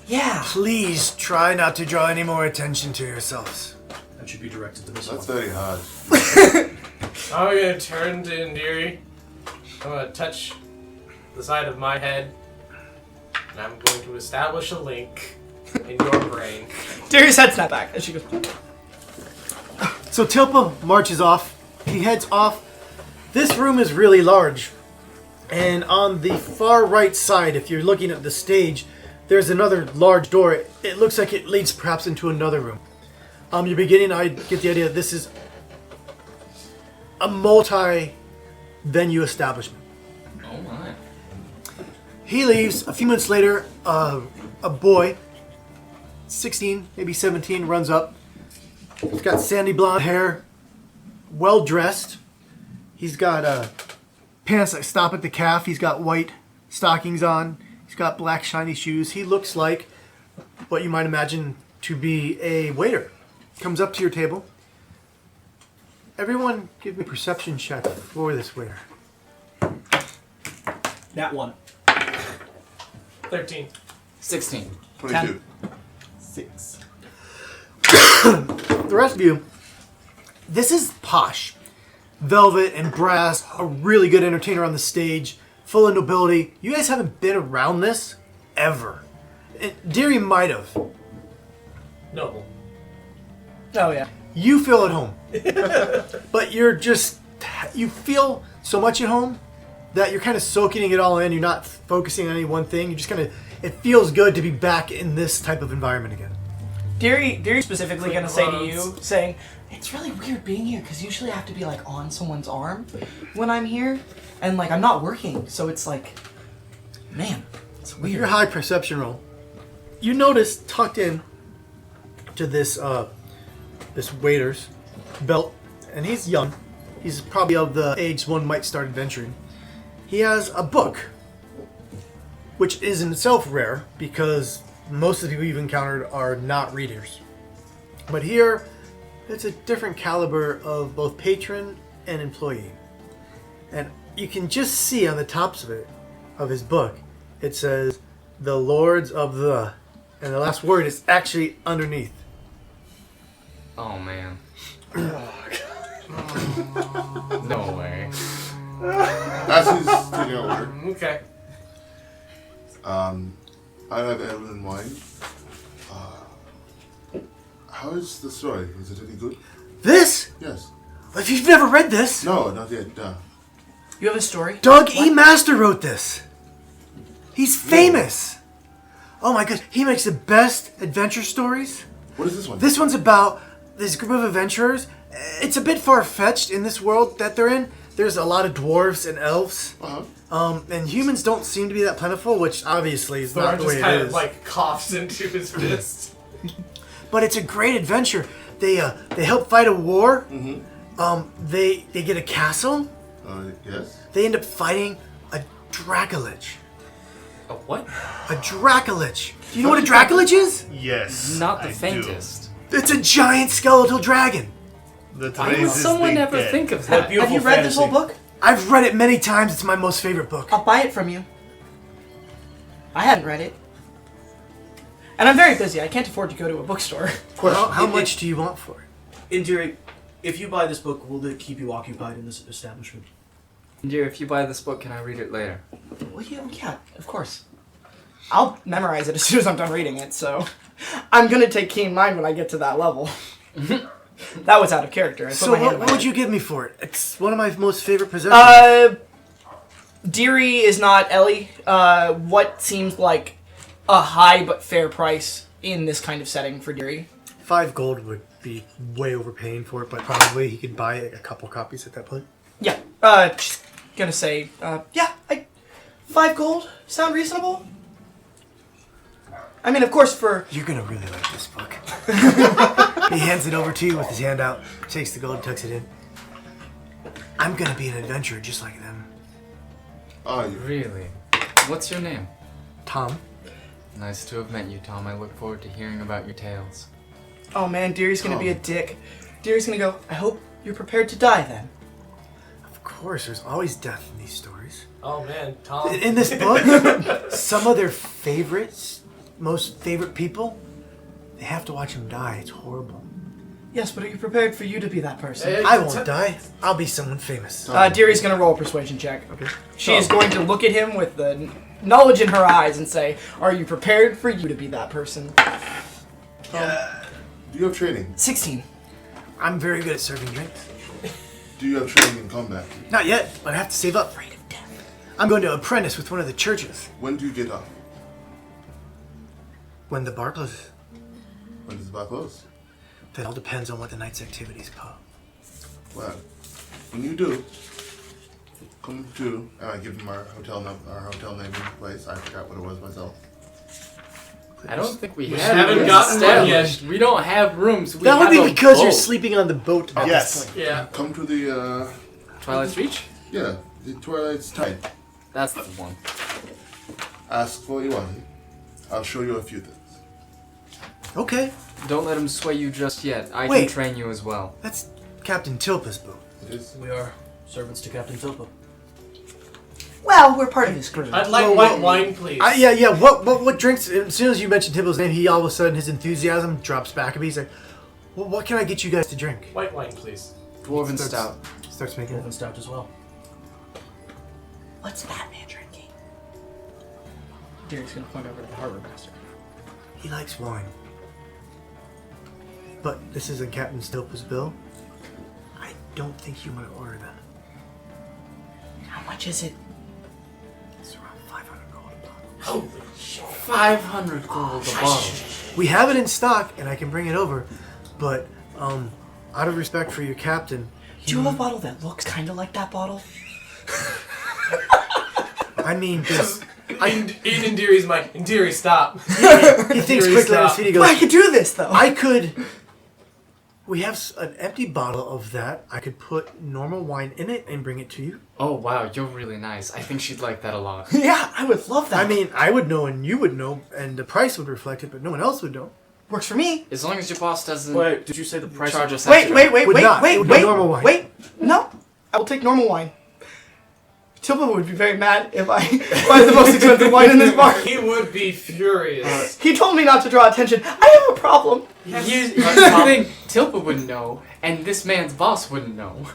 Yeah. Please try not to draw any more attention to yourselves. That should be directed to this That's one. very hard. I'm gonna turn to Indiri. I'm gonna touch the side of my head, and I'm going to establish a link in your brain. Darius head snap back, and she goes, So Tilpa marches off. He heads off. This room is really large. And on the far right side, if you're looking at the stage, there's another large door. It looks like it leads perhaps into another room. You're beginning, I get the idea that this is a multi-venue establishment. Oh my. He leaves. A few minutes later, a boy, 16, maybe 17, runs up. He's got sandy blonde hair, well dressed. He's got pants that stop at the calf. He's got white stockings on. He's got black shiny shoes. He looks like what you might imagine to be a waiter. Comes up to your table. Everyone give me a perception check for this waiter. That one. 13. 16. 22. 6. The rest of you, this is posh. Velvet and brass, a really good entertainer on the stage, full of nobility. You guys haven't been around this ever. Deary might have. Noble. Oh yeah. You feel at home. But you feel so much at home that you're kind of soaking it all in. You're not focusing on any one thing. You're just kind of, it feels good to be back in this type of environment again. Deary specifically Clean gonna say to clothes. you, saying, it's really weird being here, because usually I have to be, like, on someone's arm when I'm here, and, like, I'm not working, so it's like, man, it's With your weird. high perception roll, you notice tucked in to this waiter's belt, and he's young. He's probably of the age one might start adventuring. He has a book, which is in itself rare because most of the people you've encountered are not readers. But here, it's a different caliber of both patron and employee. And you can just see on the tops of it, of his book, it says, "The Lords of the," and the last word is actually underneath. Oh man. No way. As he's taking over, Okay. I have ale and wine. How is the story? Is it any good? This? Yes. If you've never read this, No, not yet. You have a story? Doug E. Master wrote this. He's famous. Oh my goodness, he makes the best adventure stories. What is this one? This one's about this group of adventurers. It's a bit far-fetched in this world that they're in. There's a lot of dwarves and elves. And humans don't seem to be that plentiful, which obviously is Thor not the just way kind it of is. like coughs into his fist. But it's a great adventure. They help fight a war. They get a castle. Yes. They end up fighting a Dracolich. A what? A Dracolich. Do you know what a Dracolich is? Yes. Not the I do. faintest. It's a giant skeletal dragon. That Why would raises someone the ever dead. think of What that? beautiful Have you read this whole fantasy. book? I've read it many times. It's my most favorite book. I'll buy it from you. I hadn't read it. And I'm very busy. I can't afford to go to a bookstore. How much do you want for it? Indiri, if you buy this book, will it keep you occupied in this establishment? Dear, if you buy this book, can I read it later? Well, yeah, of course. I'll memorize it as soon as I'm done reading it, so I'm gonna take keen mind when I get to that level. That was out of character. I put So my hand in what my would head. you give me for it? It's one of my most favorite possessions. Deary is not Ellie. What seems like a high but fair price in this kind of setting for Deary? 5 gold would be way overpaying for it, but probably he could buy a couple copies at that point. Yeah. Just gonna say, 5 gold sound reasonable? I mean, of course, for You're gonna really like this book. He hands it over to you with his hand out, takes the gold, tucks it in. I'm gonna be an adventurer just like them. Really? What's your name? Tom. Nice to have met you, Tom. I look forward to hearing about your tales. oh man, Deary's gonna be a dick. Deary's gonna go, I hope you're prepared to die then. Of course, there's always death in these stories. Oh man, Tom. In this book, some of their most favorite people, they have to watch them die. It's horrible. Yes, but are you prepared for you to be that person? Hey, I won't die. I'll be someone famous. Deary's gonna roll a persuasion check. Okay. She is going to look at him with the knowledge in her eyes and say, are you prepared for you to be that person? Do you have training? 16. I'm very good at serving drinks. Do you have training in combat? Not yet, but I have to save up. I'm going to apprentice with one of the churches When do you get up? when the bar closes. When does the bar close? That all depends on what the night's activities pop. Well, when you do, come to, and I give him our hotel name and place. I forgot what it was myself. I don't think we haven't rooms gotten one yet. established. We don't have rooms. We That would have be a because you're boat. sleeping on the boat at Yes. this point. Yeah. Come to the, Twilight's Reach? yeah, The Twilight's Tide. That's the one. Ask for Iwazi. I'll show you a few things. Okay, Don't let him sway you just yet. I Wait. can train you as well. that's Captain Tilpa's boat. It is. We are servants to Captain Tilpa. Well, we're part of his crew. I'd like Whoa, white whoa. wine, please. Yeah. What drinks? As soon as you mentioned Tilpa's name, he all of a sudden his enthusiasm drops back a bit. He's like, well, what can I get you guys to drink? White wine, please. Dwarven Starts- stout. Starts making Dwarven stout as well. What's Batman drinking? Deary's gonna point over to the harbor master. He likes wine. But this isn't Captain Tilpa's bill. I don't think you want to order that. How much is it? It's around 500 gold a bottle. Holy shit. 500 gold a bottle. We have it in stock, and I can bring it over. But, out of respect for your captain, Do you have a bottle that looks kind of like that bottle? I mean, this. Aiden Deary's my... Deary, stop. He thinks Deary, quickly on his stop. feet. He Well, I goes, could do this though. I could. We have an empty bottle of that. I could put normal wine in it and bring it to you. Oh wow, you're really nice. I think she'd like that a lot. Yeah, I would love that. I mean, I would know and you would know, and the price would reflect it, but no one else would know. works for me. As long as your boss doesn't Wait, did you say the price charge of... us Wait, extra. wait, Would not. It would be normal wine. wait. No, I will take normal wine. Tilpa would be very mad if I buy the most expensive wine in this bar. He would be furious. He told me not to draw attention. I have a problem. You think Tilpa wouldn't know, and this man's boss wouldn't know.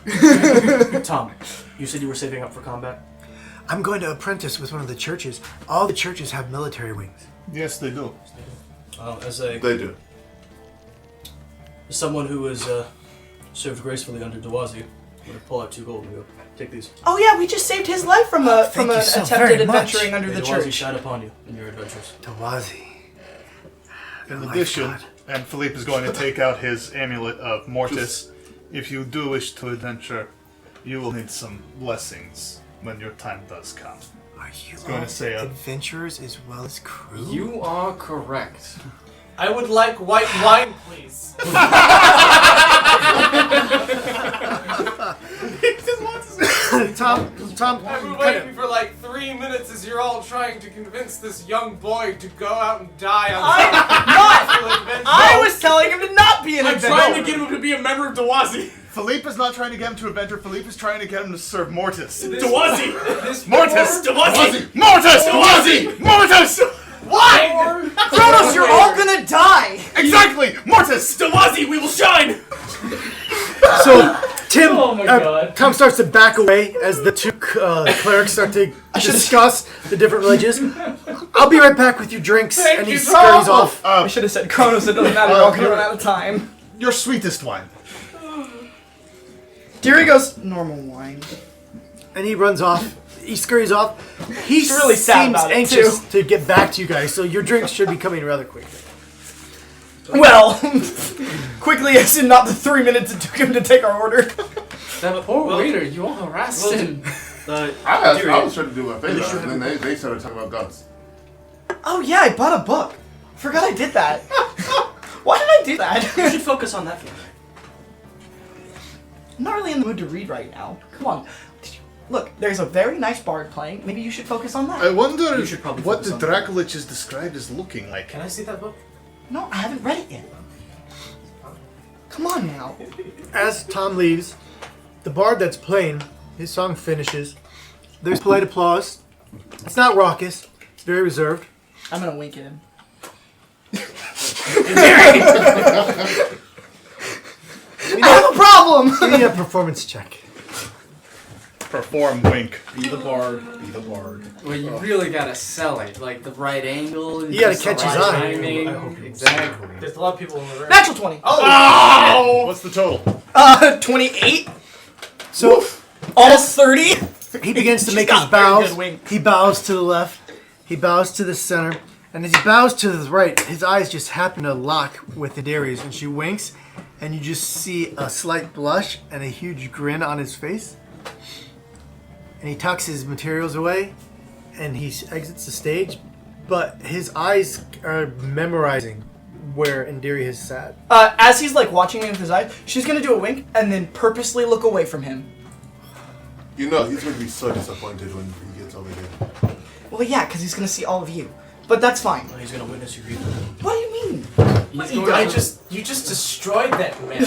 Tom, you said you were saving up for combat? I'm going to apprentice with one of the churches. All the churches have military wings. Yes, they do. As They do. someone who has served gracefully under Dawazi, I'm going to pull out 2 gold and go, take these. Oh yeah, we just saved his life from an thank you so attempted very much. adventuring under May the Dawazi church. shine upon you in your adventures. Tawazi. In Oh my addition, God. and Philippe is going to take out his amulet of Mortis. If you do wish to adventure, you will need some blessings when your time does come. Are you going to all say adventurers as well as crew? You are correct. I would like white wine, please. Tom, I've been waiting for like 3 minutes as you're all trying to convince this young boy to go out and die on some peaceful adventure. I was telling him to not be an I'm adventurer. trying to get him to be a member of Dawazi! Philippe is not trying to get him to adventure. Philippe is trying to get him to serve Mortis. Dawazi! Mortis! Dawazi! Mortis! Dawazi! Mortis! Why? Kronos, you're all gonna die. Exactly! Mortis! Dawazi, we will shine! So, Tim, Oh my God. Tom starts to back away as the 2 clerics start to discuss the different religions. I'll be right back with your drinks, and he you, scurries Tom. off. I should have said Kronos. It doesn't matter. We're all gonna run out of time. Your sweetest wine. Deary goes normal wine. And he runs off. He scurries off. He He's really sad seems about it, anxious too. to get back to you guys, so your drinks should be coming rather quickly. Well, quickly as in not the 3 minutes it took him to take our order. That poor waiter, you all harassed him. I was trying to do my favor, and then they started talking about guns. Oh yeah, I bought a book. Forgot I did that. Why did I do You that? should focus on that for a minute. I'm not really in the mood to read right now. Come on. Look, there's a very nice bard playing. Maybe you should focus on that. I wonder You should probably what focus the on that. Draculich is described as looking like. Can I see that book? No, I haven't read it yet. Come on now. As Tom leaves, the bard that's playing, his song finishes. There's polite applause. It's not raucous. It's very reserved. I'm gonna wink at him. I have a problem! Give me a performance check. Perform wink. Be the bard, be the bard. Well, you really gotta sell it, like the right angle. You gotta just the catch his right eye. timing. I hope you Exactly. There's a lot of people in the room. Natural 20. Oh! What's the total? 28. So Almost 30. he begins to She's make got his very bows. good wink. He bows to the left. He bows to the center. And as he bows to the right, his eyes just happen to lock with Adari's, and she winks, and you just see a slight blush and a huge grin on his face. And he tucks his materials away, and he exits the stage, but his eyes are memorizing where Indiri has sat. As he's like watching me with his eyes, she's gonna do a wink and then purposely look away from him. You know, he's going to be so disappointed when he gets over here. Well, yeah, because he's gonna see all of you. But that's fine. He's gonna witness your evil. What do you mean? You just destroyed that man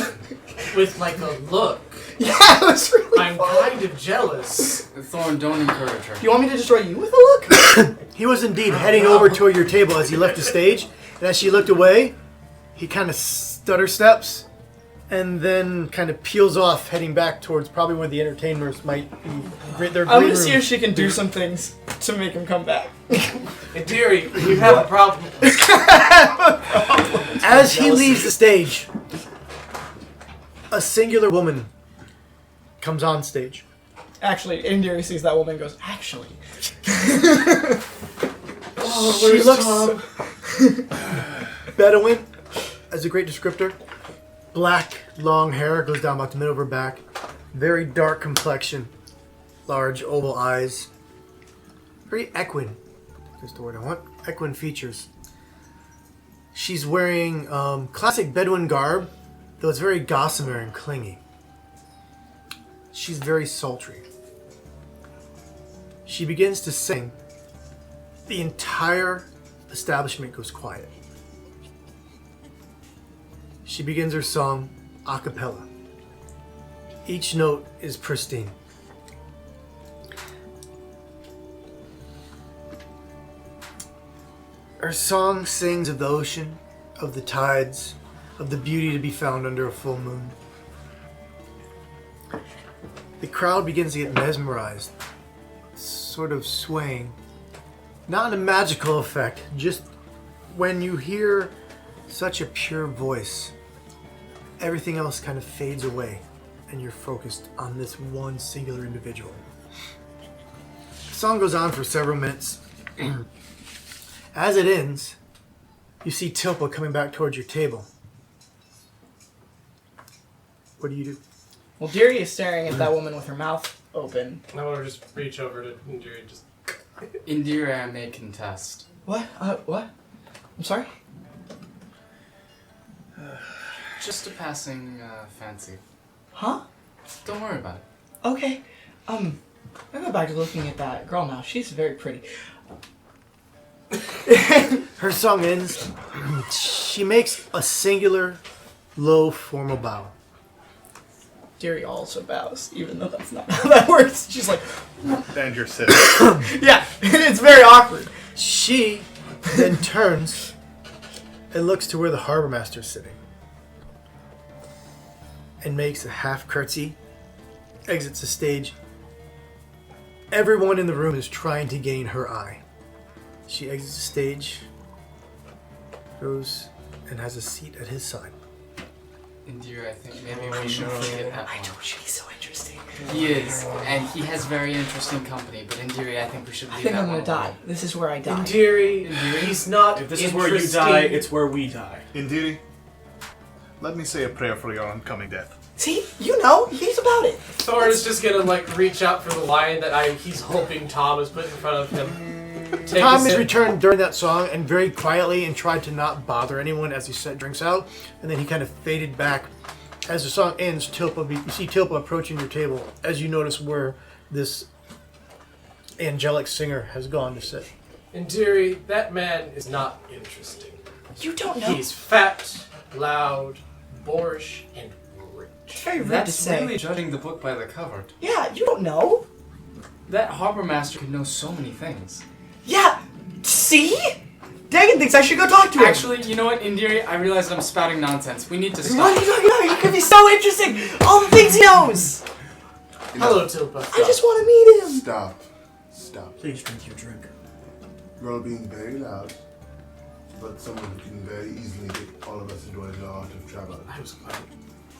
with like a look. Yeah, it was really I'm fun. kind of jealous. Thorn, don't encourage her. Do you want me to destroy you with a look? He was indeed heading over toward your table as he left the stage, and as she looked away, he kind of stutter steps, and then kind of peels off, heading back towards probably where the entertainers might be. Their I'm green gonna see room. if she can do some things to make him come back. In theory, you have a problem. As he leaves the stage, a singular woman comes on stage. Actually, Indiri sees that woman and goes, actually. She looks Bedouin as a great descriptor. Black, long hair goes down about the middle of her back. Very dark complexion. Large, oval eyes. Very equine. That's the word I want. Equine features. She's wearing classic Bedouin garb, though it's very gossamer and clingy. She's very sultry. She begins to sing. The entire establishment goes quiet. She begins her song a cappella. Each note is pristine. Her song sings of the ocean, of the tides, of the beauty to be found under a full moon. The crowd begins to get mesmerized, sort of swaying. Not a magical effect, just when you hear such a pure voice, everything else kind of fades away and you're focused on this one singular individual. The song goes on for several minutes. As it ends, you see Tilpa coming back towards your table. What do you do? Well, Deary is staring at that woman with her mouth open. I want to just reach over to Indiri and just. Indira, I may contest. What? What? I'm sorry? Just a passing fancy. Huh? Don't worry about it. Okay. I go back to looking at that girl now. She's very pretty. Her song ends. She makes a singular, low, formal bow. Deary also bows, even though that's not how that works. She's like, And you're sitting. yeah, it's very awkward. She then turns and looks to where the harbor master's sitting and makes a half curtsy, exits the stage. Everyone in the room is trying to gain her eye. She exits the stage, goes and has a seat at his side. Indira, I think maybe we should forget that I one. told you he's so interesting. He is, and he has very interesting company, but Indira, I think we should leave I think that I'm one gonna die. alone. This is where I die. Indiri, he's not. If this is where you die, it's where we die. Indiri, let me say a prayer for your oncoming death. See? You know, he's about it. Thor is just gonna like reach out for the line that he's hoping Tom has put in front of him. Take a Tom is sip. returned during that song and very quietly and tried to not bother anyone as he set drinks out, and then he kind of faded back. As the song ends, you see Tilpa approaching your table as you notice where this angelic singer has gone to sit. Indiri, that man is not interesting. You don't know. He's fat, loud, boorish, and rich. It's very rude to That's say. really judging the book by the cover. Yeah, you don't know. That harbor master could know so many things. Yeah. See? Dagan thinks I should go talk to him. Actually, you know what, Indira? I realize I'm spouting nonsense. We need to What stop. are you talking about? He could be so interesting. All the things he knows. Hello, Tilpa. I just want to meet him. Stop. Stop. Please drink your drink. You're all being very loud, but someone who can very easily get all of us into the art of travel. I was glad.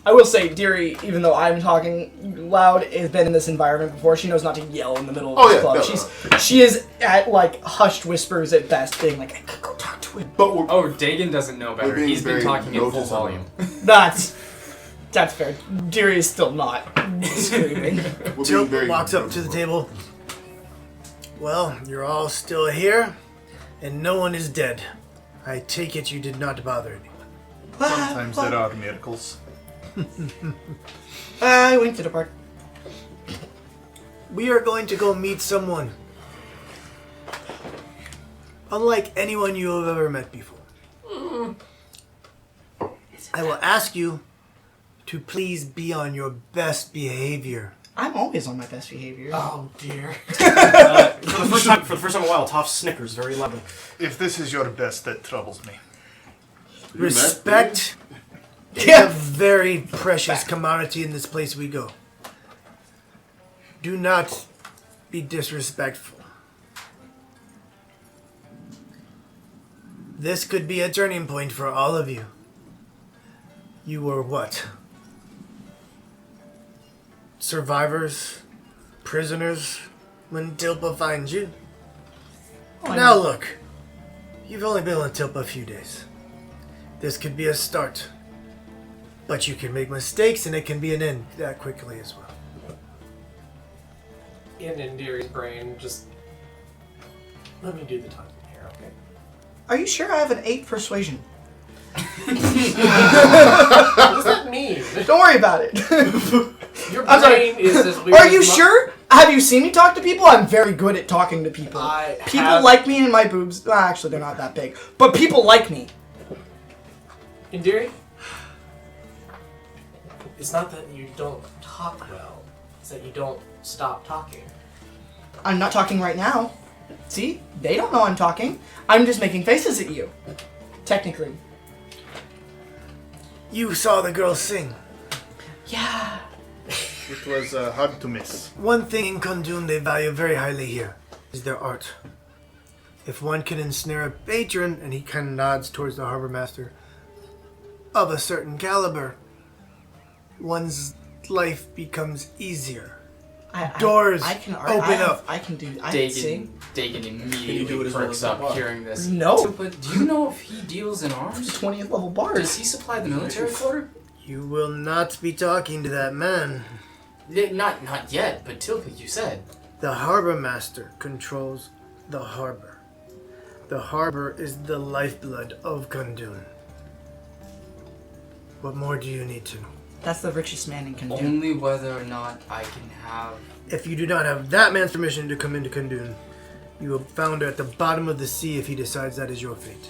I will say, Deary, even though I'm talking loud, has been in this environment before. She knows not to yell in the middle of Oh, this yeah, club. no, She is at like hushed whispers at best, being like, I could go talk to him. But we're, Oh, Dagan doesn't know better. being He's been very talking in full noticeable. volume. That's fair. Deary is still not screaming. we're being Tilpa very walks up to the table. Well, you're all still here, and no one is dead. I take it you did not bother anyone. Sometimes there are miracles. I winked at a part. We are going to go meet someone unlike anyone you have ever met before. I will ask you to please be on your best behavior. I'm always on my best behavior. Oh dear. For the first time in a while, Toph snickers very loudly. If this is your best, that troubles me. Respect is a very precious commodity in this place we go. Do not be disrespectful. This could be a turning point for all of you. You were what? Survivors? Prisoners? When Tilpa finds you? Now look, you've only been on Tilpa a few days. This could be a start. But you can make mistakes and it can be an end that quickly as well. In Indiri's brain, just let me do the talking here, okay? Are you sure I have an 8 persuasion? What does that mean? Don't worry about it. Your I'm sorry. brain is as weird. Are you sure? Have you seen me talk to people? I'm very good at talking to people. People like me and my boobs. Well, actually, they're not that big. But people like me. Indiri? It's not that you don't talk well. It's that you don't stop talking. I'm not talking right now. See? They don't know I'm talking. I'm just making faces at you. Technically. You saw the girl sing. Yeah. It was hard to miss. One thing in Kundun they value very highly here is their art. If one can ensnare a patron, and he kind of nods towards the harbor master, of a certain caliber, one's life becomes easier. Doors open up. I can sing. Dagon you do immediately it as well perks as up that bar? hearing this. No. But do you know if he deals in arms? 20th level bard. Does he supply the military quarter? You will not be talking to that man. Not yet, but Tilka, you said. The harbor master controls the harbor. The harbor is the lifeblood of Kundun. What more do you need to know? That's the richest man in Kundun. Only whether or not I can have... If you do not have that man's permission to come into Kundun, you will founder at the bottom of the sea if he decides that is your fate.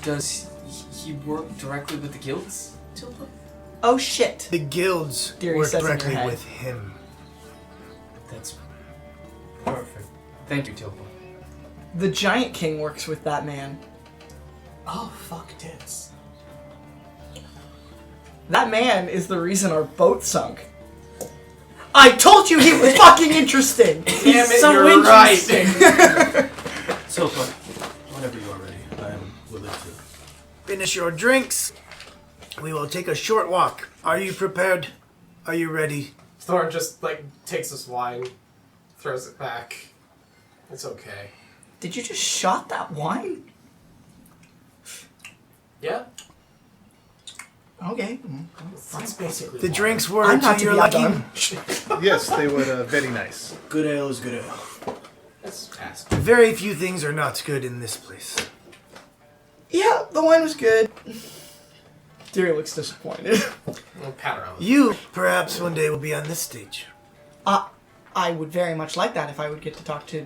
Does he work directly with the guilds, Tilka? Oh shit. The guilds Deary work says in your directly head. with him. That's perfect. Thank you, Tilka. The Giant King works with that man. Oh, fuck tits. That man is the reason our boat sunk. I told you he was fucking interesting. Damn it, so you're interesting. Tilpa, whenever you are ready, I am willing to. Finish your drinks. We will take a short walk. Are you prepared? Are you ready? Thorn just, takes his wine, throws it back. It's okay. Did you just shot that wine? Yeah? Okay. That's basically The wine. drinks were I'm not to to your be liking. outdone. Yes, they were very nice. Good ale is good ale. That's fast. Very few things are not good in this place. Yeah, the wine was good. Deary looks disappointed. We'll pat her on the You, perhaps one day, will be on this stage. I would very much like that if I would get to talk to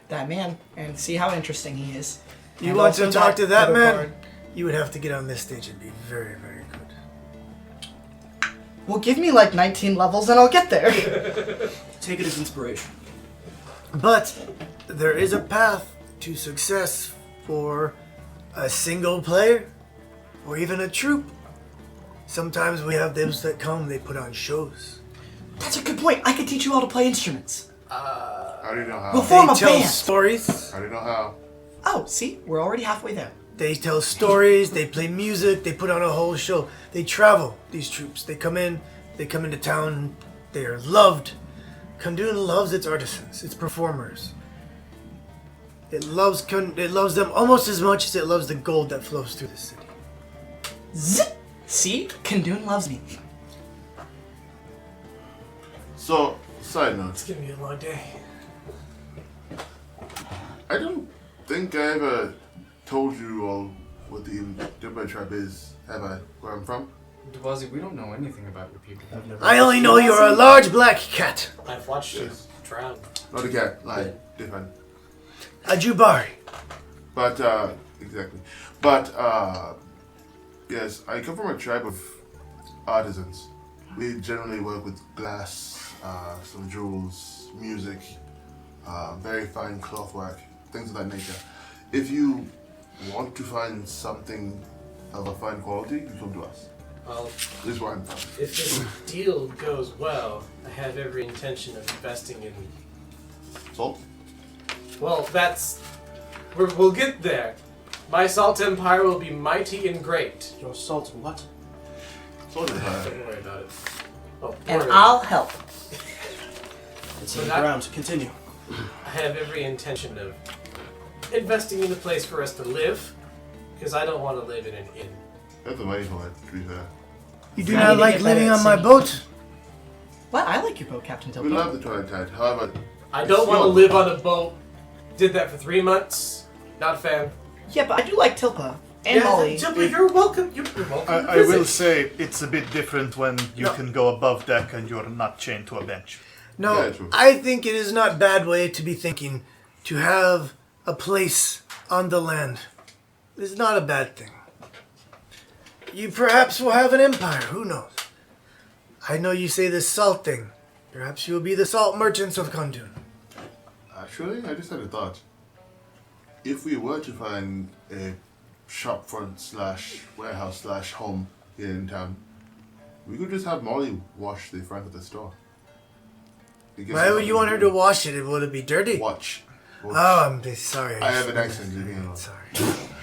that man and see how interesting he is. You And want also to talk to that other man? bard. You would have to get on this stage and be very, very good. Well, give me 19 levels and I'll get there. Take it as inspiration. But there is a path to success for a single player or even a troupe. Sometimes we have those that come, they put on shows. That's a good point. I could teach you all to play instruments. How do you know how? We'll form They a tell band. stories. How do you know how? Oh, see? We're already halfway there. They tell stories, they play music, they put on a whole show. They travel, these troops. They come into town, they are loved. Kundun loves its artisans, its performers. It loves them almost as much as it loves the gold that flows through the city. Zip. See? Kundun loves me. So, side It's note. gonna be a long day. I don't think I ever told you all what the Untitled tribe is, have I? Where I'm from? Dwazi, we don't know anything about your people. I've never. I only know you're a large black cat. I've watched you drown. Not a cat, like, different. A Jubari. But, exactly. But, yes, I come from a tribe of artisans. We generally work with glass, some jewels, music, very fine cloth work, things of that nature. If you want to find something of a fine quality, you come to us. Well, This is where I'm from. if this deal goes well, I have every intention of investing in. Salt? Well, we'll get there. My salt empire will be mighty and great. Your salt and what? Salt is Don't worry about it. Oh, And word. I'll help. It's So in the that- ground. Continue. I have every intention of investing in a place for us to live, because I don't want to live in an inn. That's the money for it, to be fair. You do Yeah, not you like get living better on at my singing. boat? What? I like your boat, Captain We Tilpa. love the Twilight Tide, however... I don't want to live on a boat. Did that for 3 months. Not a fan. Yeah, but I do like Tilpa. And Molly. Jumper, you're welcome. You're welcome. to I will visit. say it's a bit different when you No. can go above deck and you're not chained to a bench. No, Yeah, true. I think it is not bad way to be thinking to have a place on the land. It is not a bad thing. You perhaps will have an empire, who knows? I know you say this salt thing. Perhaps you will be the salt merchants of Kundun. Actually, I just had a thought. If we were to find a shopfront slash warehouse slash home here in town, we could just have Molly wash the front of the store. It gets Why us would you want her to wash it? Would it be dirty? watch? Oh, I'm sorry. I have an accent, leave me alone. Sorry.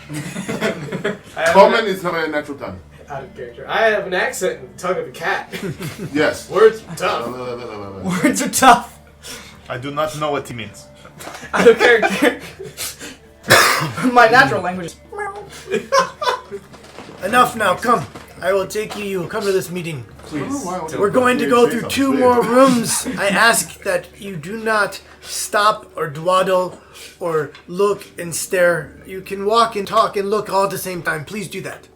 I have Common is not my natural tongue. out of character. I have an accent and tongue of a cat. Yes. Words are tough. Words are tough. I do not know what he means. Out of character. My natural language is. Enough now, come. I will take you. You will come to this meeting. Please. We're going to go through 2 more rooms. I ask that you do not stop or dawdle or look and stare. You can walk and talk and look all at the same time. Please do that.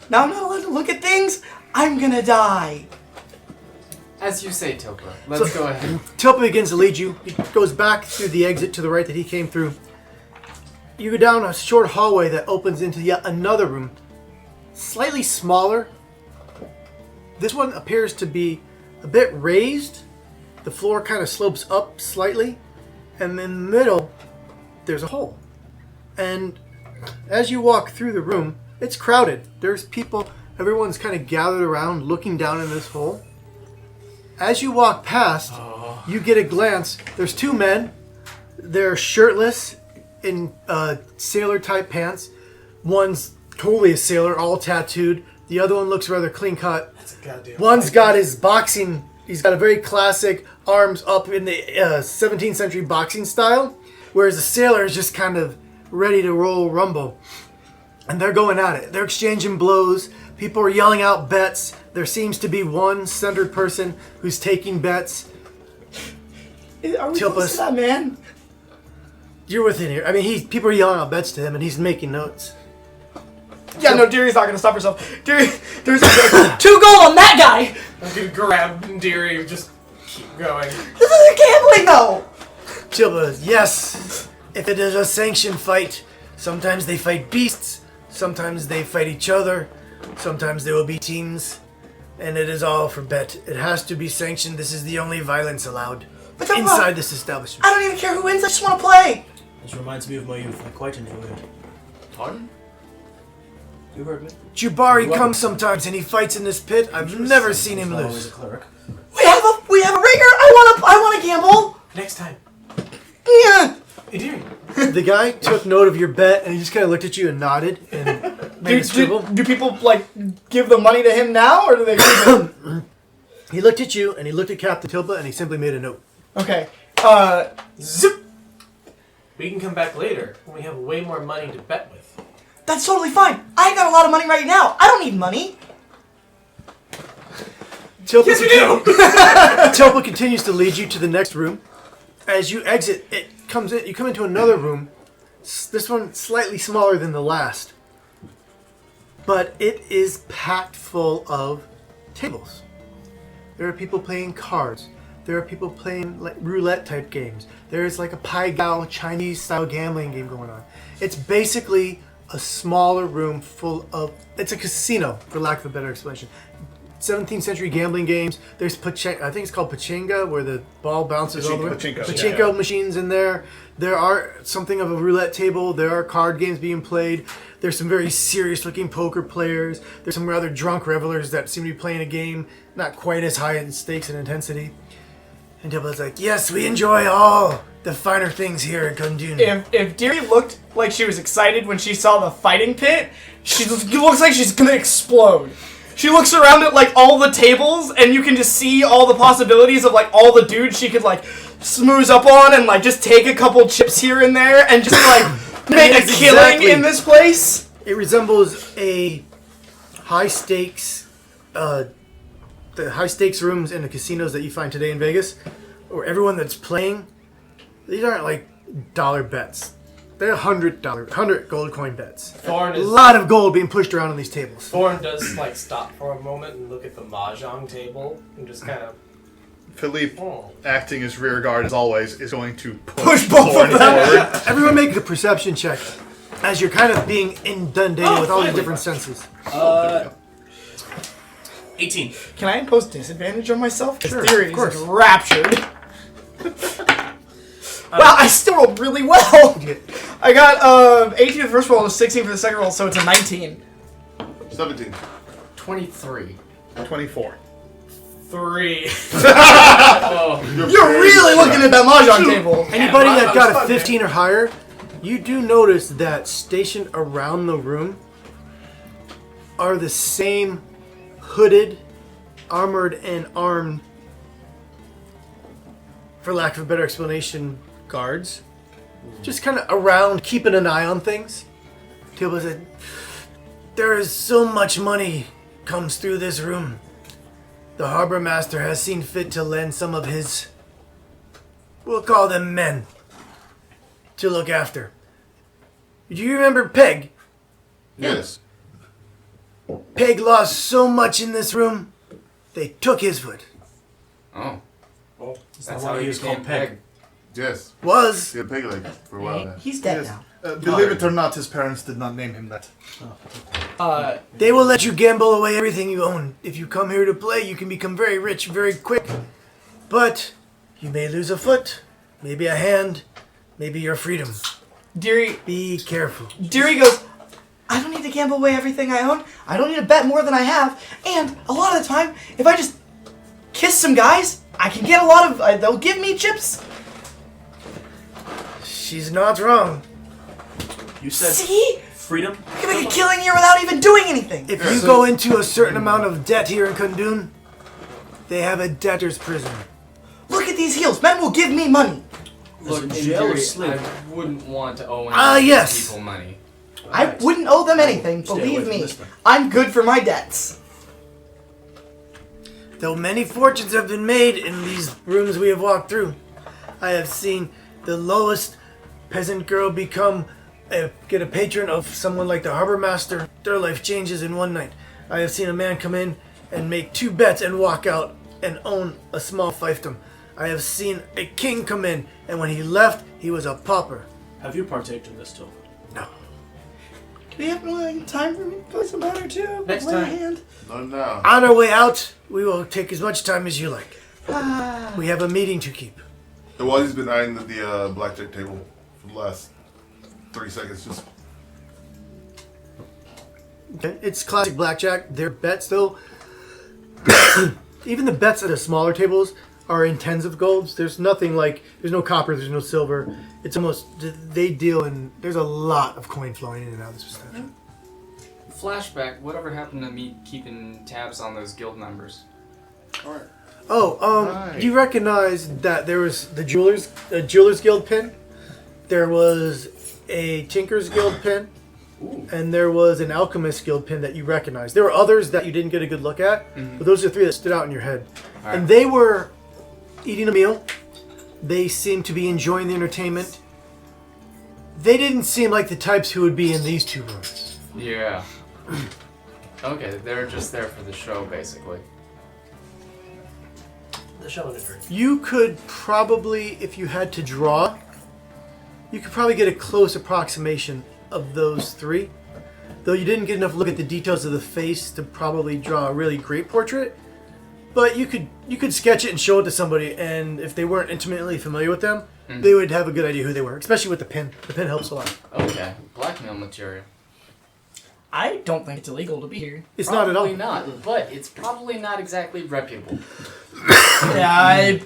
Now I'm not allowed to look at things. I'm gonna die. As you say, Tilpa. Let's go ahead. Tilpa begins to lead you. He goes back through the exit to the right that he came through. You go down a short hallway that opens into yet another room. Slightly smaller. This one appears to be a bit raised. The floor kind of slopes up slightly. And in the middle, there's a hole. And as you walk through the room, it's crowded. There's people, everyone's kind of gathered around looking down in this hole. As you walk past, you get a glance. There's 2 men. They're shirtless in sailor-type pants. One's totally a sailor, all tattooed. The other one looks rather clean-cut. That's a goddamn. One's got his boxing. He's got a very classic arms up in the 17th century boxing style, whereas the sailor is just kind of ready to roll rumble. And they're going at it. They're exchanging blows. People are yelling out bets. There seems to be one centered person who's taking bets. Are we Tilpa's- close to that man? You're within here. I mean, people are yelling out bets to him, and he's making notes. Yeah, no, Deary's not gonna stop herself. Deary's like, 2 gold on that guy! I'm gonna grab Deary and just keep going. This isn't gambling though! Tilba, yes. If it is a sanctioned fight, sometimes they fight beasts, sometimes they fight each other, sometimes there will be teams, and it is all for bet. It has to be sanctioned. This is the only violence allowed But Tilpa, inside this establishment. I don't even care who wins, I just wanna play! This reminds me of my youth. I quite enjoy it. Pardon? You heard me. Jubari comes sometimes and he fights in this pit. I've never seen him Not always lose. a cleric. We have a ringer! I wanna gamble! Next time. Yeah! Hey, Deary. The guy took note of your bet and he just kind of looked at you and nodded and made a scribble. Do people, like, give the money to him now, or do they keep it? He looked at you and he looked at Captain Tilpa and he simply made a note. Okay. Zip. We can come back later when we have way more money to bet with. That's totally fine. I ain't got a lot of money right now. I don't need money. Tilpa Yes, we do. Tilpa continues to lead you to the next room. As you exit, you come into another room. This one slightly smaller than the last. but it is packed full of tables. There are people playing cards. There are people playing like roulette type games. There's like a Pai Gow Chinese style gambling game going on. It's basically a smaller room full of, it's a casino for lack of a better explanation. 17th century gambling games. There's I think it's called pachinga, where the ball bounces all the way. Pachinko machines in there. There are something of a roulette table. There are card games being played. There's some very serious looking poker players. There's some rather drunk revelers that seem to be playing a game not quite as high in stakes and intensity. And Dibble's like, yes, we enjoy all the finer things here in Kundun. If Deary looked like she was excited when she saw the fighting pit, she looks like she's gonna explode. She looks around at like all the tables, and you can just see all the possibilities of like all the dudes she could like smooze up on and like just take a couple chips here and there and just like make a killing in this place. It resembles a high stakes, the high stakes rooms in the casinos that you find today in Vegas, where everyone that's playing, these aren't like dollar bets. They're $100 gold coin bets. A lot of gold being pushed around on these tables. Thorn does like stop for a moment and look at the mahjong table and just kind of. Philippe, acting as rear guard as always, is going to Push both of them. Everyone make a perception check as you're kind of being inundated with all these different senses. 18. Can I impose disadvantage on myself? Sure, Deary of course. is raptured. Wow, I still rolled really well. I got 18 for the first roll, and 16 for the second roll, so it's a 19. 17. 23. 24. 3. You're really looking at that mahjong table. Anybody that got a 15 or higher, you do notice that stationed around the room are the same hooded, armored, and armed, for lack of a better explanation, guards. Just kind of around, keeping an eye on things. Table said, there is so much money comes through this room. The harbor master has seen fit to lend some of his, we'll call them men, to look after. Do you remember Peg? Yes. Peg lost so much in this room, they took his foot. Oh. That's how he was called Peg. Yes. Was. He had pig leg for a while now. He's dead now. Believe it or not, his parents did not name him that. They will let you gamble away everything you own. If you come here to play, you can become very rich very quick. But you may lose a foot, maybe a hand, maybe your freedom. Deary Be careful. goes, I don't need to gamble away everything I own. I don't need to bet more than I have. And a lot of the time, if I just kiss some guys, I can get a lot of, they'll give me chips. She's not wrong. You said See? freedom? I can make a killing here without even doing anything. If you go into a certain amount of debt here in Kundun, they have a debtor's prison. Look at these heels. Men will give me money. Look, in jail or theory, slave? I wouldn't want to owe any Ah, of these yes. people money. I wouldn't owe them anything. Stay away Believe from me. this then. I'm good for my debts. Though many fortunes have been made in these rooms we have walked through, I have seen the lowest peasant girl get a patron of someone like the harbor master. Their life changes in one night. I have seen a man come in and make 2 bets and walk out and own a small fiefdom. I have seen a king come in, and when he left, he was a pauper. Have you partaked in this, Topher? No. Do we have time for me to play some better too? Next Play a time. hand? Not now. On our way out, we will take as much time as you like. We have a meeting to keep. And while he's been eyeing the blackjack table for the last 3 seconds, just Okay. It's classic blackjack. Their bets, though, even the bets at the smaller tables are in tens of golds. There's nothing like, there's no copper, there's no silver. It's almost, they deal in, there's a lot of coin flowing in and out of this stuff. Flashback, whatever happened to me keeping tabs on those guild members? Oh, do you recognize that there was the Jewelers Guild pin? There was a Tinker's Guild pin. And there was an Alchemist Guild pin that you recognized. There were others that you didn't get a good look at, but those are 3 that stood out in your head. All right. And they were eating a meal. They seemed to be enjoying the entertainment. They didn't seem like the types who would be in these 2 rooms. Yeah. Okay, they're just there for the show, basically. The show and a drink. You could probably, if you had to draw, you could probably get a close approximation of those three. Though you didn't get enough look at the details of the face to probably draw a really great portrait. But you could sketch it and show it to somebody, and if they weren't intimately familiar with them, they would have a good idea who they were, especially with the pin. The pin helps a lot. Okay, blackmail material. I don't think it's illegal to be here. It's Probably not at all. not, but it's probably not exactly reputable. Yeah,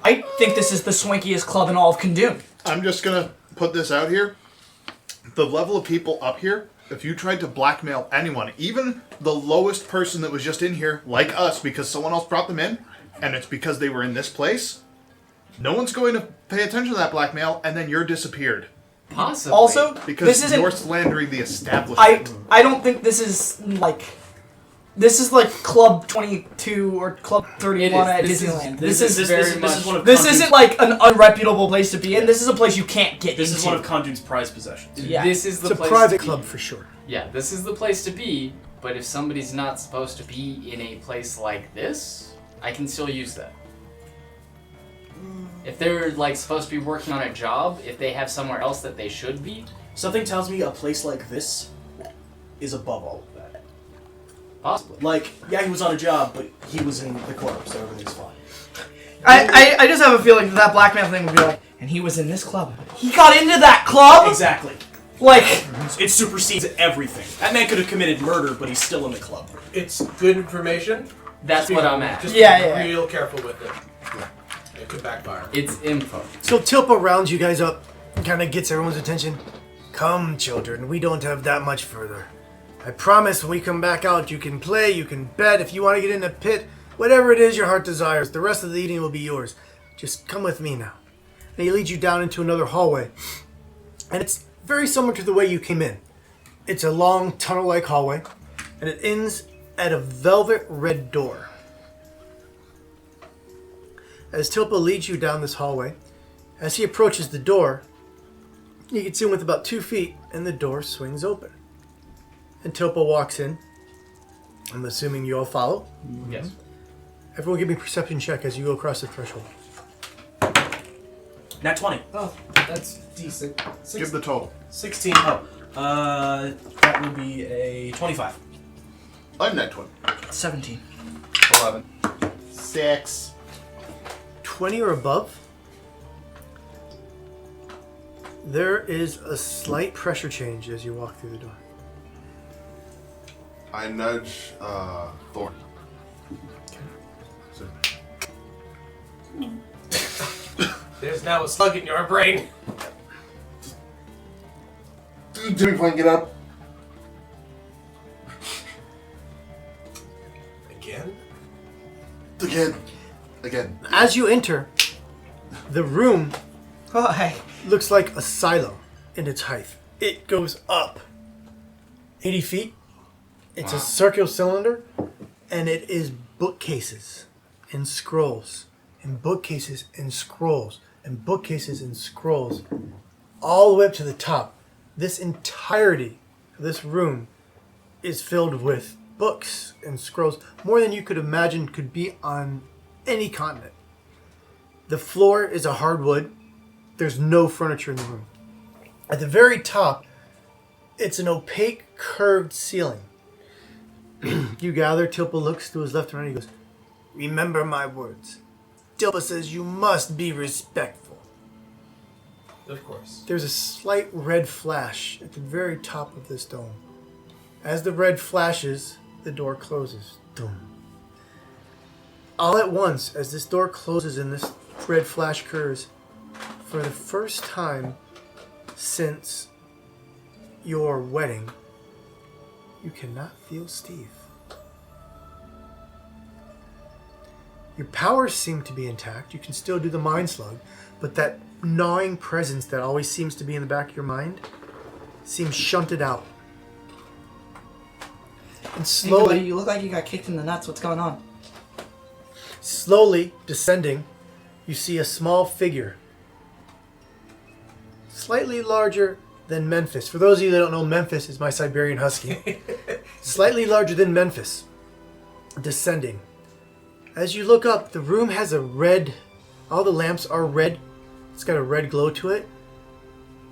I think this is the swankiest club in all of Kandun. I'm just gonna put this out here. The level of people up here, if you tried to blackmail anyone, even the lowest person that was just in here, like us, because someone else brought them in, and it's because they were in this place, no one's going to pay attention to that blackmail, and then you're disappeared. Possibly. Also, Because this isn't. you're slandering the establishment. I don't think this is like. This is like Club 22 or Club 31 at Disneyland. This is This is one of This Kandun's- isn't like an unreputable place to be in. This is a place you can't get This into. is one of Kandun's prized possessions. Yeah. This is the It's a place private to be. club for sure. Yeah, this is the place to be, but if somebody's not supposed to be in a place like this, I can still use that. If they're like supposed to be working on a job, if they have somewhere else that they should be, Something tells me a place like this is above all of that. possibly. Like, yeah, he was on a job, but he was in the club, so everything's fine. I just have a feeling that blackmail thing would be like, and he was in this club. He got into that club? Exactly. Like, It supersedes everything. That man could have committed murder, but he's still in the club. It's good information. That's what I'm at. Just Yeah, be yeah. real careful with it. It could backfire. It's info. So Tilpa rounds you guys up and kind of gets everyone's attention. Come, children, we don't have that much further. I promise when we come back out, you can play, you can bet, if you want to get in the pit, whatever it is your heart desires, the rest of the eating will be yours. Just come with me now. And he leads you down into another hallway. And it's very similar to the way you came in. It's a long tunnel-like hallway, and it ends at a velvet red door. As Tilpa leads you down this hallway, as he approaches the door, you can see him with about 2 feet, and the door swings open. And Tilpa walks in. I'm assuming you all follow. Yes. Everyone give me a perception check as you go across the threshold. Nat 20. Oh, that's decent. Give the total. 16. Oh. That would be a 25. I'm net 20. 17. 11. 6. 20 or above, there is a slight pressure change as you walk through the door. I nudge Thorn. So, There's now a slug in your brain. Jimmy, Point, get up. Again? Again. As you enter, the room Oh, hey. looks like a silo in its height. It goes up 80 feet. It's a circular cylinder, and it is bookcases and scrolls, and bookcases and scrolls, and bookcases and scrolls, all the way up to the top. This entirety of this room is filled with books and scrolls, more than you could imagine could be on any continent. The floor is a hardwood. There's no furniture in the room. At the very top, it's an opaque, curved ceiling. You gather, Tilpa looks to his left and right, he goes, "Remember my words. Tilpa says you must be respectful." Of course. There's a slight red flash at the very top of this dome. As the red flashes, the door closes. Dum. All at once, as this door closes and this red flash occurs, for the first time since your wedding, you cannot feel Steve. Your powers seem to be intact. You can still do the mind slug, but that gnawing presence that always seems to be in the back of your mind seems shunted out. And Hey, buddy, slowly, you look like you got kicked in the nuts. What's going on? slowly descending, you see a small figure, slightly larger than Memphis. For those of you that don't know, Memphis is my Siberian Husky. slightly larger than Memphis, descending. As you look up, the room has a red, all the lamps are red. It's got a red glow to it.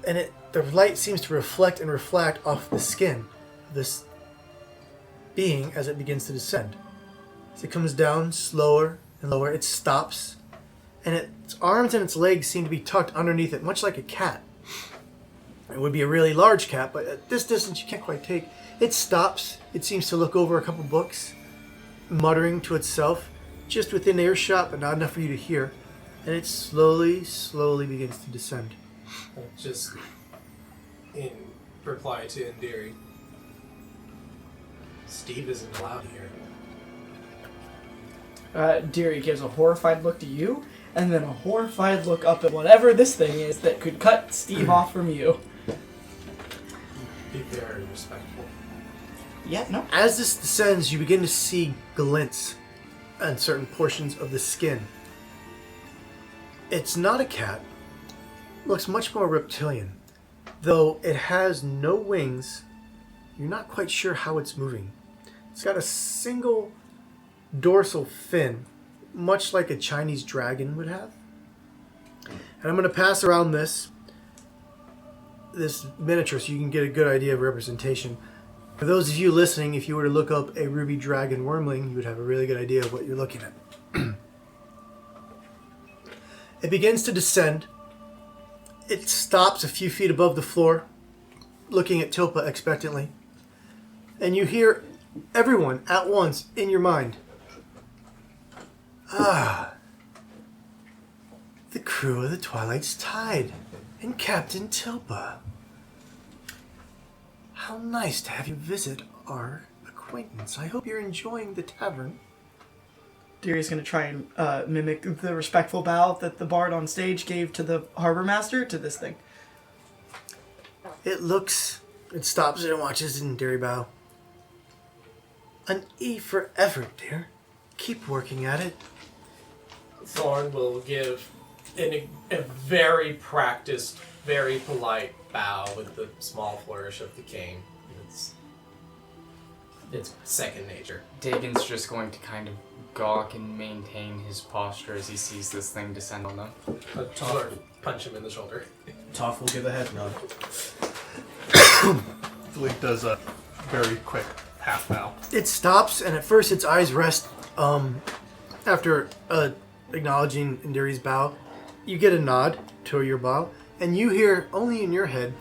And the light seems to reflect off the skin of this being as it begins to descend. As it comes down slower and lower, it stops. And its arms and its legs seem to be tucked underneath it, much like a cat. It would be a really large cat, but at this distance you can't quite take. It stops. It seems to look over a couple books, muttering to itself, just within earshot, but not enough for you to hear. And it slowly begins to descend. Just in reply to Indiri, Steve isn't allowed here. Deary gives a horrified look to you, and then a horrified look up at whatever this thing is that could cut Steve off from you. Be very respectful. Yeah, no. As this descends, you begin to see glints on certain portions of the skin. It's not a cat. Looks much more reptilian. Though it has no wings, you're not quite sure how it's moving. It's got a single dorsal fin, much like a Chinese dragon would have. And I'm going to pass around this miniature so you can get a good idea of representation. For those of you listening, if you were to look up a ruby dragon wormling, you would have a really good idea of what you're looking at. It begins to descend. It stops a few feet above the floor, looking at Tilpa expectantly. And you hear everyone at once in your mind. Ah, the crew of the Twilight's Tide and Captain Tilpa. How nice to have you visit our acquaintance. I hope you're enjoying the tavern. Deary's going to try and mimic the respectful bow that the bard on stage gave to the harbor master to this thing. It stops and watches, and Deary bow. An E for effort, dear. Keep working at it. Thorn will give a very practiced, very polite bow with the small flourish of the cane. It's second nature. Dagon's just going to kind of gawk and maintain his posture as he sees this thing descend on them. Or punch him in the shoulder. Toph will give a head nod. Philippe does a very quick half bow. It stops, and at first its eyes rest. After acknowledging Indiri's bow, you get a nod to your bow, and you hear, only in your head,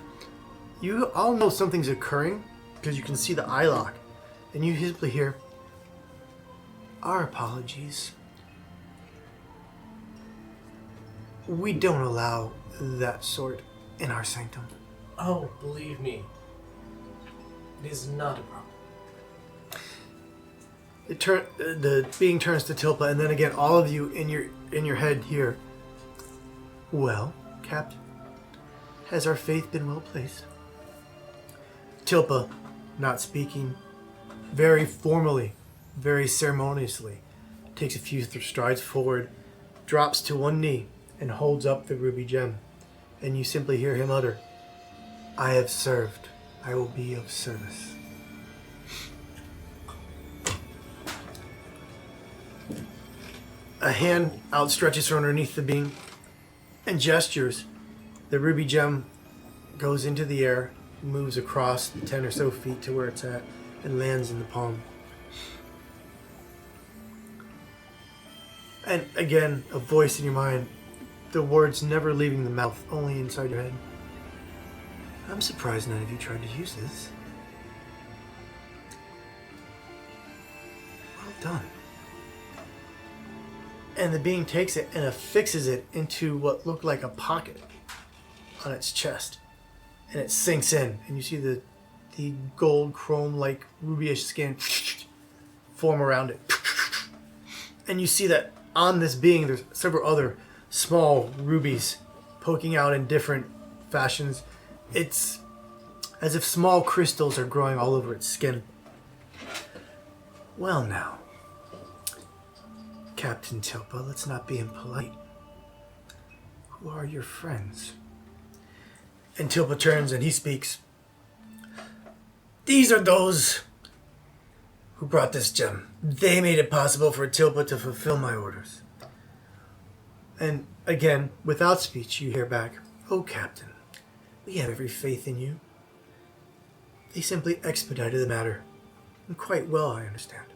you all know something's occurring because you can see the eye lock, and you simply hear, "Our apologies. We don't allow that sort in our sanctum." Oh, believe me, it is not a problem. The being turns to Tilpa, and then again, all of you in your head hear, "Well, Captain, has our faith been well placed?" Tilpa, not speaking, very formally, very ceremoniously, takes a few strides forward, drops to one knee, and holds up the ruby gem. And you simply hear him utter, "I have served. I will be of service." A hand outstretches from underneath the beam and gestures. The ruby gem goes into the air, moves across the 10 or so feet to where it's at, and lands in the palm. And again, a voice in your mind, the words never leaving the mouth, only inside your head. "I'm surprised none of you tried to use this. Well done." And the being takes it and affixes it into what looked like a pocket on its chest. And it sinks in, and you see the gold chrome-like rubyish skin form around it. And you see that on this being there's several other small rubies poking out in different fashions. It's as if small crystals are growing all over its skin. "Well now, Captain Tilpa, let's not be impolite. Who are your friends?" And Tilpa turns and he speaks. "These are those who brought this gem. They made it possible for Tilpa to fulfill my orders. And again, without speech, you hear back, "Oh, Captain, we have every faith in you." They simply expedited the matter. And quite well, I understand.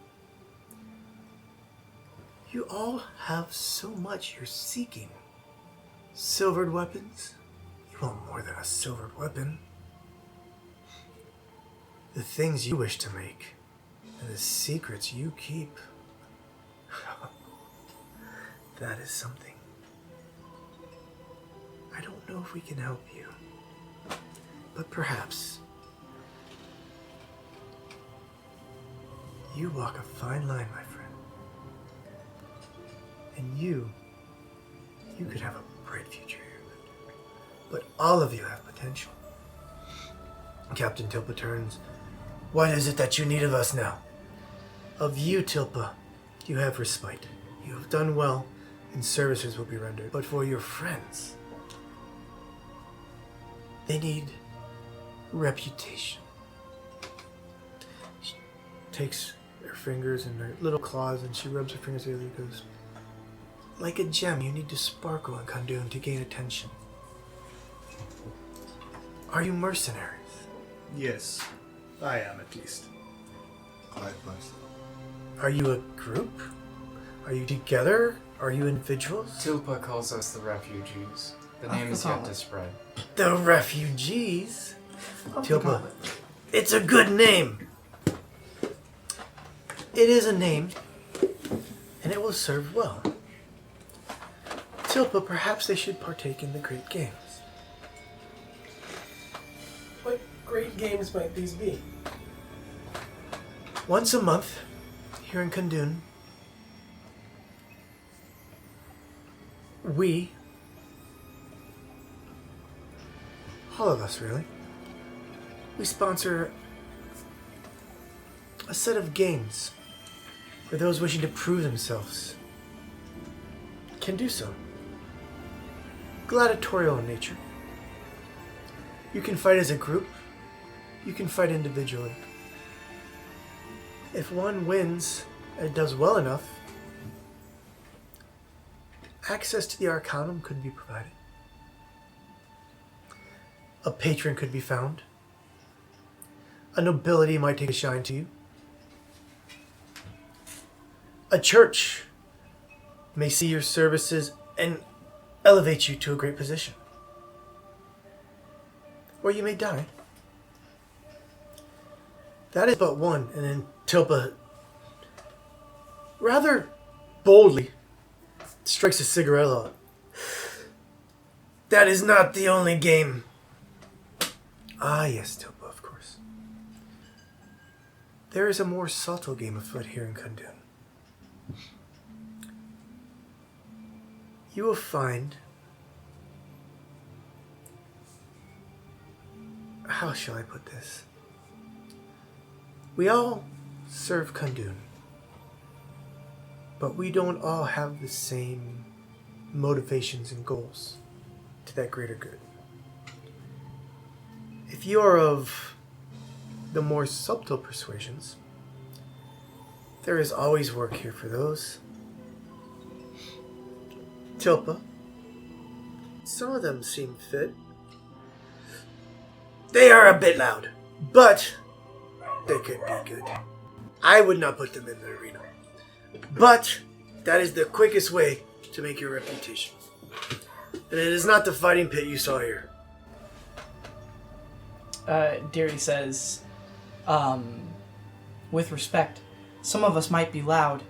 You all have so much you're seeking. Silvered weapons? You want more than a silvered weapon. The things you wish to make, and the secrets you keep. That is something. I don't know if we can help you, but perhaps. You walk a fine line, my friend. And you could have a bright future here. But all of you have potential. Captain Tilpa turns. "What is it that you need of us now?" "Of you, Tilpa, you have respite. You have done well, and services will be rendered. But for your friends, they need reputation." She takes her fingers and her little claws and she rubs her fingers together and goes, "Like a gem, you need to sparkle in Kundun to gain attention. Are you mercenaries?" Yes, I am at least. Quiet place. Are you a group? Are you together? Are you individuals? Tilpa calls us the refugees. The name is yet to spread. The refugees? Tilpa, it's a good name. It is a name, and it will serve well. Tilpa, perhaps they should partake in the great games. What great games might these be? Once a month, here in Kundun, we, all of us really, we sponsor a set of games for those wishing to prove themselves can do so. Gladiatorial in nature. You can fight as a group, you can fight individually. If one wins and does well enough, access to the Arcanum could be provided. A patron could be found. A nobility might take a shine to you. A church may see your services and elevate you to a great position. Or you may die. That is but one, and then Tilpa rather boldly strikes a cigarette out. "That is not the only game." "Ah, yes, Tilpa, of course. There is a more subtle game afoot here in Kundun. You will find... How shall I put this? We all serve Kundun, but we don't all have the same motivations and goals to that greater good. If you are of the more subtle persuasions, there is always work here for those. Tilpa, some of them seem fit. They are a bit loud, but they could be good. I would not put them in the arena. But that is the quickest way to make your reputation. And it is not the fighting pit you saw here. Deary says, with respect, some of us might be loud,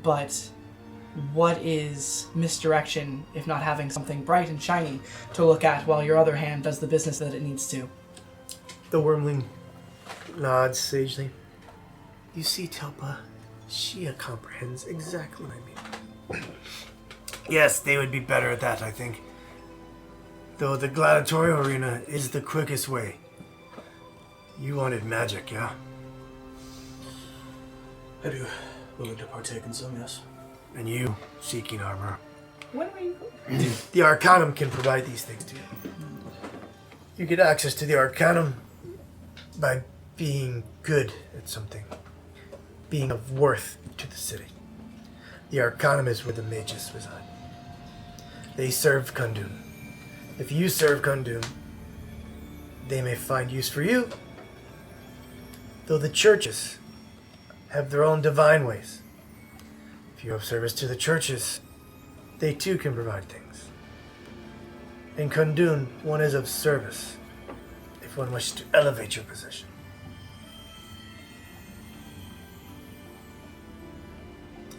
but what is misdirection if not having something bright and shiny to look at while your other hand does the business that it needs to? The wormling nods sagely. You see, Tilpa, she comprehends exactly what I mean. Yes, they would be better at that, I think. Though the gladiatorial arena is the quickest way. You wanted magic, yeah? I do. Willing to partake in some, yes. And you, seeking armor. When are you... The Arcanum can provide these things to you. You get access to the Arcanum by being good at something. being of worth to the city. The Arcanum is where the mages reside. They serve Kundun. If you serve Kundun, they may find use for you, though the churches have their own divine ways. If you have service to the churches, they too can provide things. In Kundun, one is of service if one wishes to elevate your position.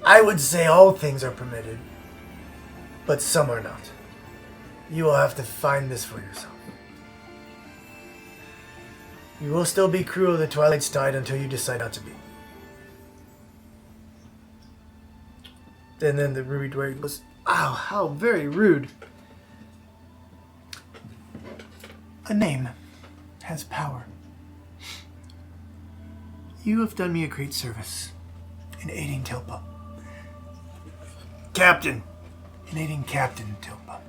I would say all things are permitted, but some are not. You will have to find this for yourself. You will still be crew of the Twilight's Tide until you decide not to be. And then the Ruby Dwarf goes, "Ow, how very rude." A name has power. You have done me a great service in aiding Tilpa. In aiding Captain Tilpa.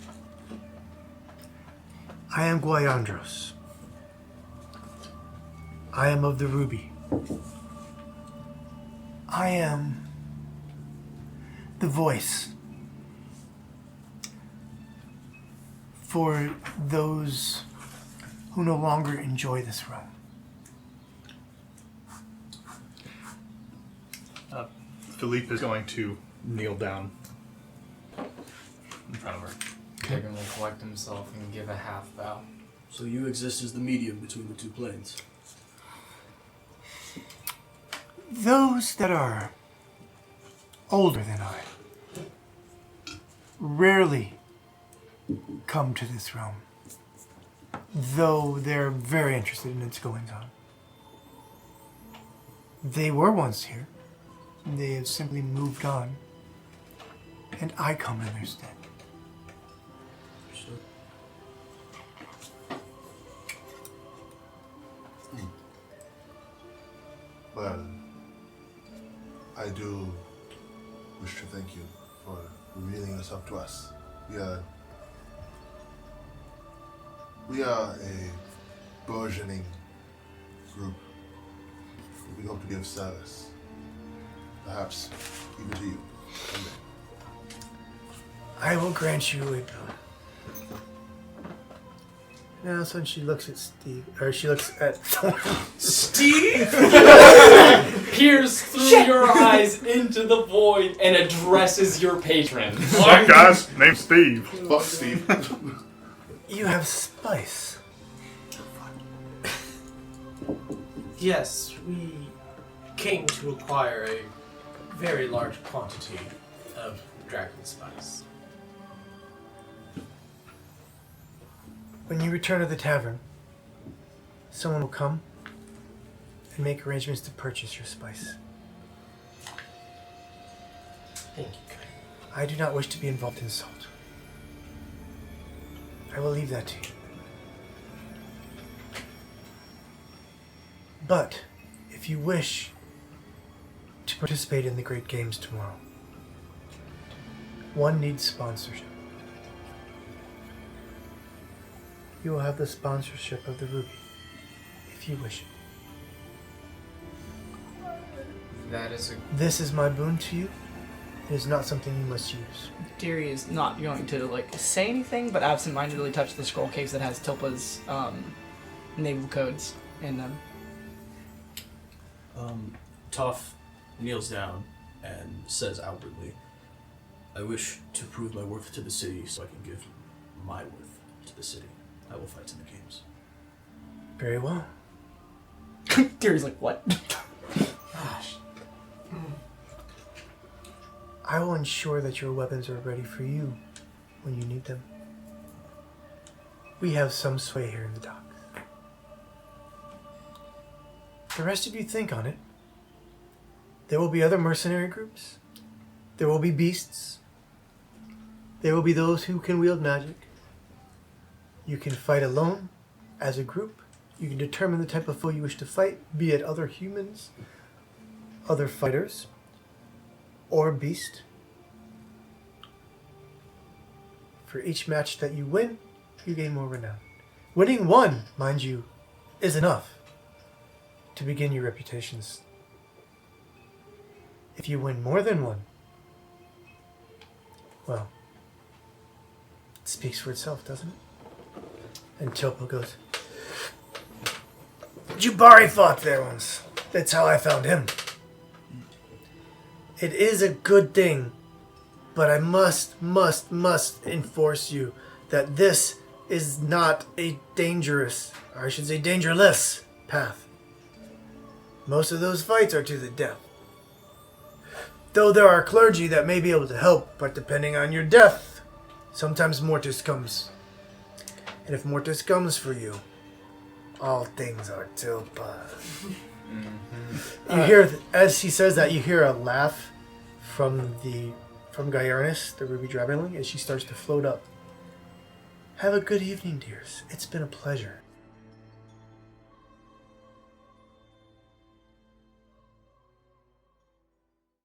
I am Guayandros. I am of the Ruby. I am the voice for those who no longer enjoy this realm. Philippe is going to kneel down in front of her. Dagon will collect himself and give a half bow. So you exist as the medium between the two planes. Those that are older than I rarely come to this realm, though they're very interested in its goings on. They were once here. They have simply moved on, and I come in their stead. Understood. Well, I do wish to thank you for revealing yourself to us. We are a burgeoning group. We hope to be of service. Perhaps even to you someday. I will grant you a boon. Now, so she looks at Steve, or she looks at Steve peers through your eyes into the void and addresses your patron. Hi guys, name's Steve. Fuck Steve. You have spice. Yes, we came to acquire a very large quantity of dragon spice. When you return to the tavern, someone will come and make arrangements to purchase your spice. Thank you, Kai. I do not wish to be involved in salt. I will leave that to you. But, if you wish to participate in the Great Games tomorrow, one needs sponsorship. You will have the sponsorship of the Ruby, if you wish it. That is a... This is my boon to you. It is not something you must use. Deary is not going to say anything, but absentmindedly touch the scroll case that has Tilpa's naval codes in them. Toff kneels down and says outwardly, I wish to prove my worth to the city so I can give my worth to the city. I will fight in the games. Very well. Deary's like, what? Gosh. I will ensure that your weapons are ready for you when you need them. We have some sway here in the docks. The rest of you think on it. There will be other mercenary groups. There will be beasts. There will be those who can wield magic. You can fight alone, as a group. You can determine the type of foe you wish to fight, be it other humans, other fighters, or beast. For each match that you win, you gain more renown. Winning one, mind you, is enough to begin your reputations. If you win more than one, well, it speaks for itself, doesn't it? And Chopo goes, Jubari fought there once. That's how I found him. It is a good thing, but I must enforce you that this is not a dangerous, or I should say dangerless, path. Most of those fights are to the death. Though there are clergy that may be able to help, but depending on your death, sometimes Mortis comes. And if Mortis comes for you, all things are Tilpa. You hear, as he says that, you hear a laugh from Gaiarnis, the Ruby Dragonling, as she starts to float up. Have a good evening, dears. It's been a pleasure.